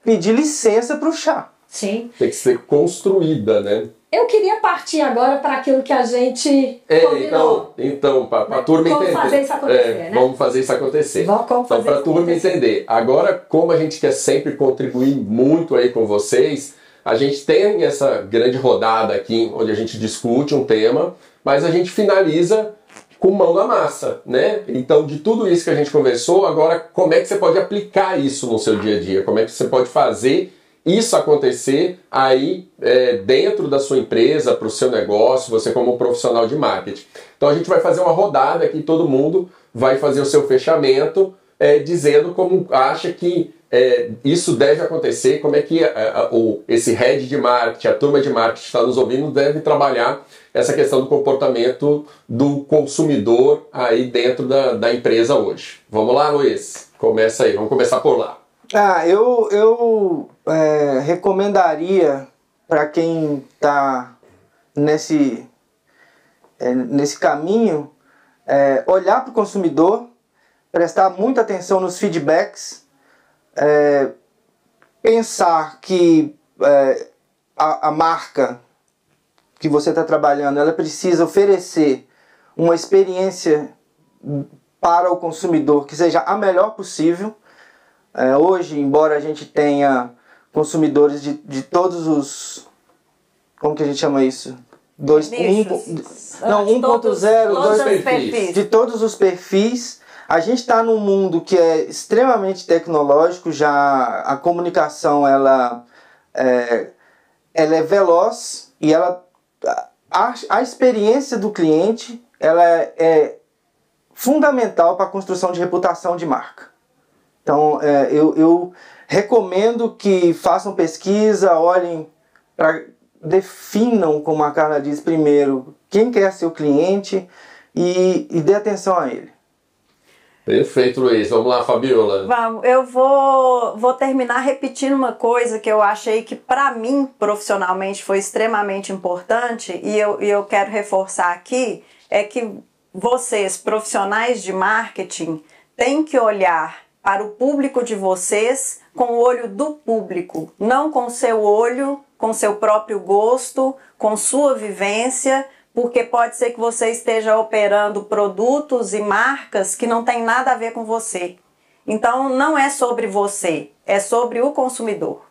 pedir licença para o chá. Sim. Tem que ser construída, né? Eu queria partir agora para aquilo que a gente combinou. Então para a turma entender. Vamos fazer isso acontecer, né? Vamos fazer isso acontecer. Então, para a turma entender. Agora, como a gente quer sempre contribuir muito aí com vocês, a gente tem essa grande rodada aqui, onde a gente discute um tema, mas a gente finaliza com mão na massa, né? Então, de tudo isso que a gente conversou, agora, como é que você pode aplicar isso no seu dia a dia? Como é que você pode fazer isso acontecer aí dentro da sua empresa, para o seu negócio, você como profissional de marketing. Então a gente vai fazer uma rodada aqui, todo mundo vai fazer o seu fechamento, dizendo como acha que isso deve acontecer, como é que esse head de marketing, a turma de marketing que está nos ouvindo, deve trabalhar essa questão do comportamento do consumidor aí dentro da empresa hoje. Vamos lá, Luiz? Começa aí, vamos começar por lá. Eu recomendaria para quem está nesse caminho, olhar para o consumidor, prestar muita atenção nos feedbacks, pensar que a marca que você está trabalhando, ela precisa oferecer uma experiência para o consumidor que seja a melhor possível. Hoje, embora a gente tenha consumidores de todos os... Como que a gente chama isso? 1.0, de todos os perfis. A gente está num mundo que é extremamente tecnológico, já a comunicação ela é veloz e a experiência do cliente ela é fundamental para a construção de reputação de marca. Então, eu recomendo que façam pesquisa, olhem, definam, como a Carla diz, primeiro quem quer ser o cliente e dê atenção a ele. Perfeito, Luiz. Vamos lá, Fabiola. Vamos, eu vou terminar repetindo uma coisa que eu achei que para mim, profissionalmente, foi extremamente importante e eu quero reforçar aqui, é que vocês, profissionais de marketing, têm que olhar para o público de vocês com o olho do público, não com o seu olho, com seu próprio gosto, com sua vivência, porque pode ser que você esteja operando produtos e marcas que não tem nada a ver com você. Então não é sobre você, é sobre o consumidor.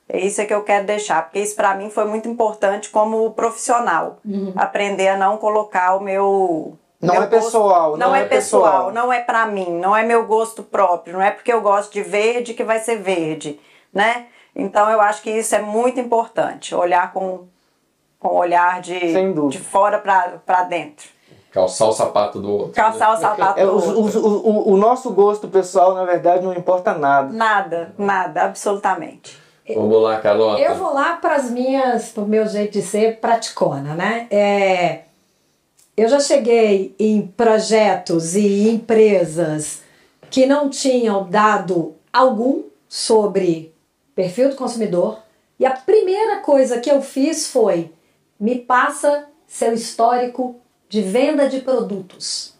É isso que eu quero deixar, porque isso para mim foi muito importante como profissional, aprender a não colocar o meu... Não é pessoal, não é pessoal, não é pra mim, não é meu gosto próprio, não é porque eu gosto de verde que vai ser verde, né? Então eu acho que isso é muito importante, olhar com olhar de fora pra dentro. Calçar o sapato do outro. Calçar o sapato do outro. O nosso gosto pessoal, na verdade, não importa nada. Nada, absolutamente. Vamos lá, Carlota. Eu vou lá para o meu jeito de ser praticona, né? Eu já cheguei em projetos e empresas que não tinham dado algum sobre perfil do consumidor, e a primeira coisa que eu fiz foi: me passa seu histórico de venda de produtos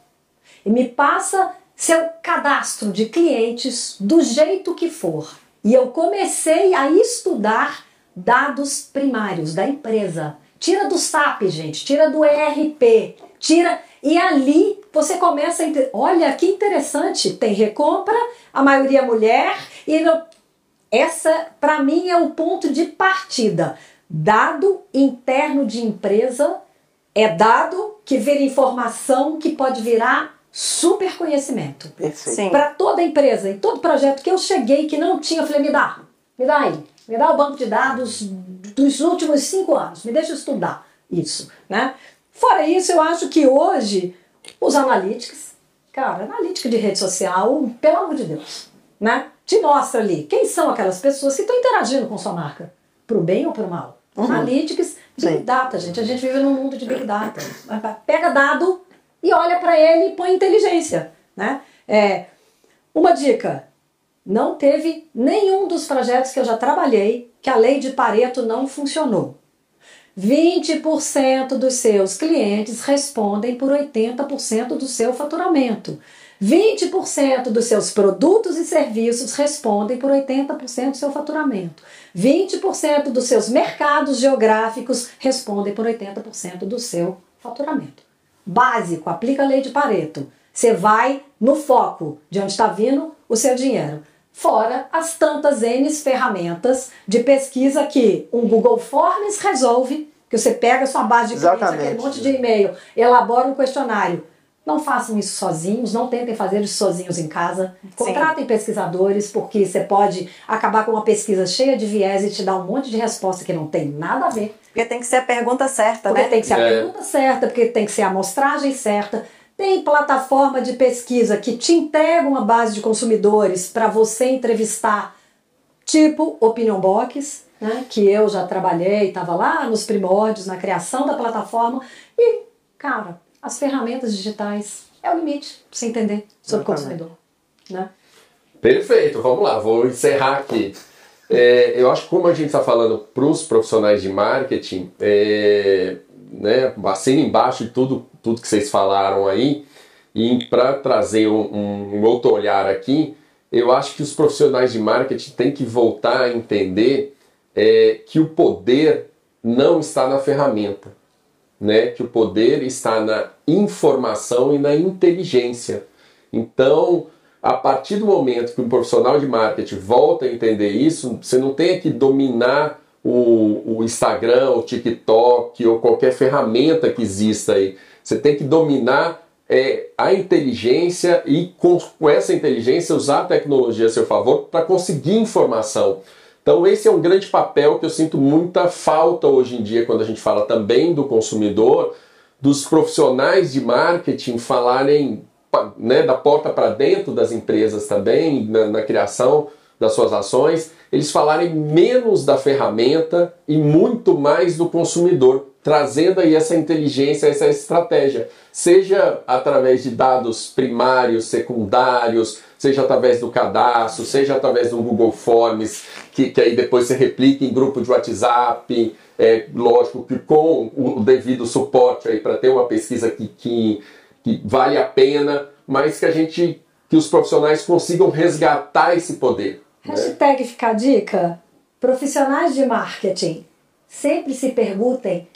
e me passa seu cadastro de clientes do jeito que for. E eu comecei a estudar dados primários da empresa. Tira do SAP, gente, tira do ERP, tira... E ali você começa a entender, olha que interessante, tem recompra, a maioria mulher, e essa para mim é o ponto de partida. Dado interno de empresa é dado que vira informação que pode virar super conhecimento. Para toda empresa, em todo projeto que eu cheguei que não tinha, eu falei, me dá aí, me dá o banco de dados dos últimos 5 anos, me deixa estudar isso, né? Fora isso, eu acho que hoje os analytics, cara, analítica de rede social, pelo amor de Deus, né? Te mostra ali quem são aquelas pessoas que estão interagindo com sua marca, pro bem ou pro mal. Analytics, Big Data, gente, a gente vive num mundo de Big Data. Pega dado e olha para ele e põe inteligência, né? Uma dica, não teve nenhum dos projetos que eu já trabalhei que a lei de Pareto não funcionou. 20% dos seus clientes respondem por 80% do seu faturamento. 20% dos seus produtos e serviços respondem por 80% do seu faturamento. 20% dos seus mercados geográficos respondem por 80% do seu faturamento. Básico, aplica a lei de Pareto. Você vai no foco de onde está vindo o seu dinheiro. Fora as tantas N ferramentas de pesquisa que um Google Forms resolve, que você pega a sua base de clientes, aquele monte de e-mail, elabora um questionário. Não façam isso sozinhos, não tentem fazer isso sozinhos em casa. Contratem pesquisadores, porque você pode acabar com uma pesquisa cheia de viés e te dar um monte de resposta que não tem nada a ver. Porque tem que ser a pergunta certa, né? Porque tem que ser a pergunta certa, porque tem que ser a amostragem certa. Tem plataforma de pesquisa que te entrega uma base de consumidores para você entrevistar, tipo Opinion Box, né, que eu já trabalhei, estava lá nos primórdios, na criação da plataforma. E, cara, as ferramentas digitais é o limite para você entender sobre o consumidor. Né? Perfeito, vamos lá, vou encerrar aqui. Eu acho que como a gente está falando para os profissionais de marketing, né, assina embaixo de tudo que vocês falaram aí, e para trazer um outro olhar aqui, eu acho que os profissionais de marketing têm que voltar a entender que o poder não está na ferramenta, né? Que o poder está na informação e na inteligência. Então, a partir do momento que um profissional de marketing volta a entender isso, você não tem que dominar o Instagram, o TikTok ou qualquer ferramenta que exista aí. Você tem que dominar a inteligência e com essa inteligência usar a tecnologia a seu favor para conseguir informação. Então esse é um grande papel que eu sinto muita falta hoje em dia quando a gente fala também do consumidor, dos profissionais de marketing falarem, né, da porta para dentro das empresas também, na criação das suas ações, eles falarem menos da ferramenta e muito mais do consumidor, trazendo aí essa inteligência, essa estratégia, seja através de dados primários, secundários, seja através do cadastro, seja através do Google Forms, que aí depois você replica em grupo de WhatsApp, lógico que com o devido suporte aí para ter uma pesquisa que vale a pena, mas que os profissionais consigam resgatar esse poder. Hashtag fica a dica, profissionais de marketing, sempre se perguntem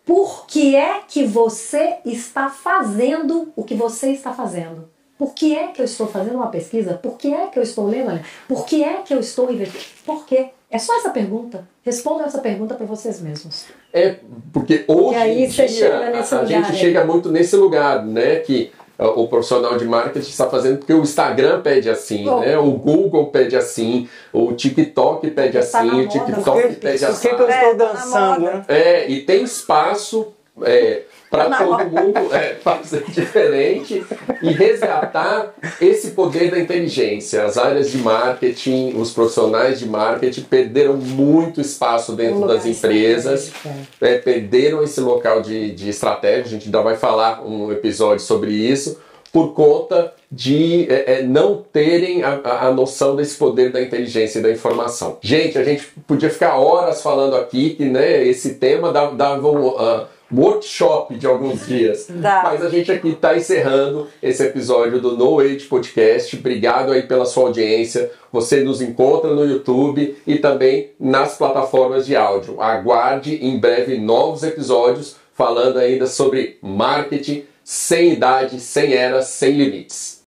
por que é que você está fazendo o que você está fazendo. Por que é que eu estou fazendo uma pesquisa? Por que é que eu estou lendo? Por que é que eu estou investindo? Por quê? É só essa pergunta. Respondam essa pergunta para vocês mesmos. Porque hoje em dia a gente chega muito nesse lugar, né? Que o profissional de marketing está fazendo porque o Instagram pede assim, né? O Google pede assim, o TikTok pede assim, o TikTok pede assim. Por que eu estou dançando, né? E tem espaço para todo mundo fazer diferente e resgatar esse poder da inteligência. As áreas de marketing, os profissionais de marketing perderam muito espaço dentro das empresas, perderam esse local de estratégia. A gente ainda vai falar um episódio sobre isso, por conta de não terem a noção desse poder da inteligência e da informação. Gente, a gente podia ficar horas falando aqui, que esse tema dava um workshop de alguns dias. Mas a gente aqui está encerrando esse episódio do No Age Podcast. Obrigado aí pela sua audiência. Você nos encontra no YouTube e também nas plataformas de áudio. Aguarde em breve novos episódios falando ainda sobre marketing sem idade, sem eras, sem limites.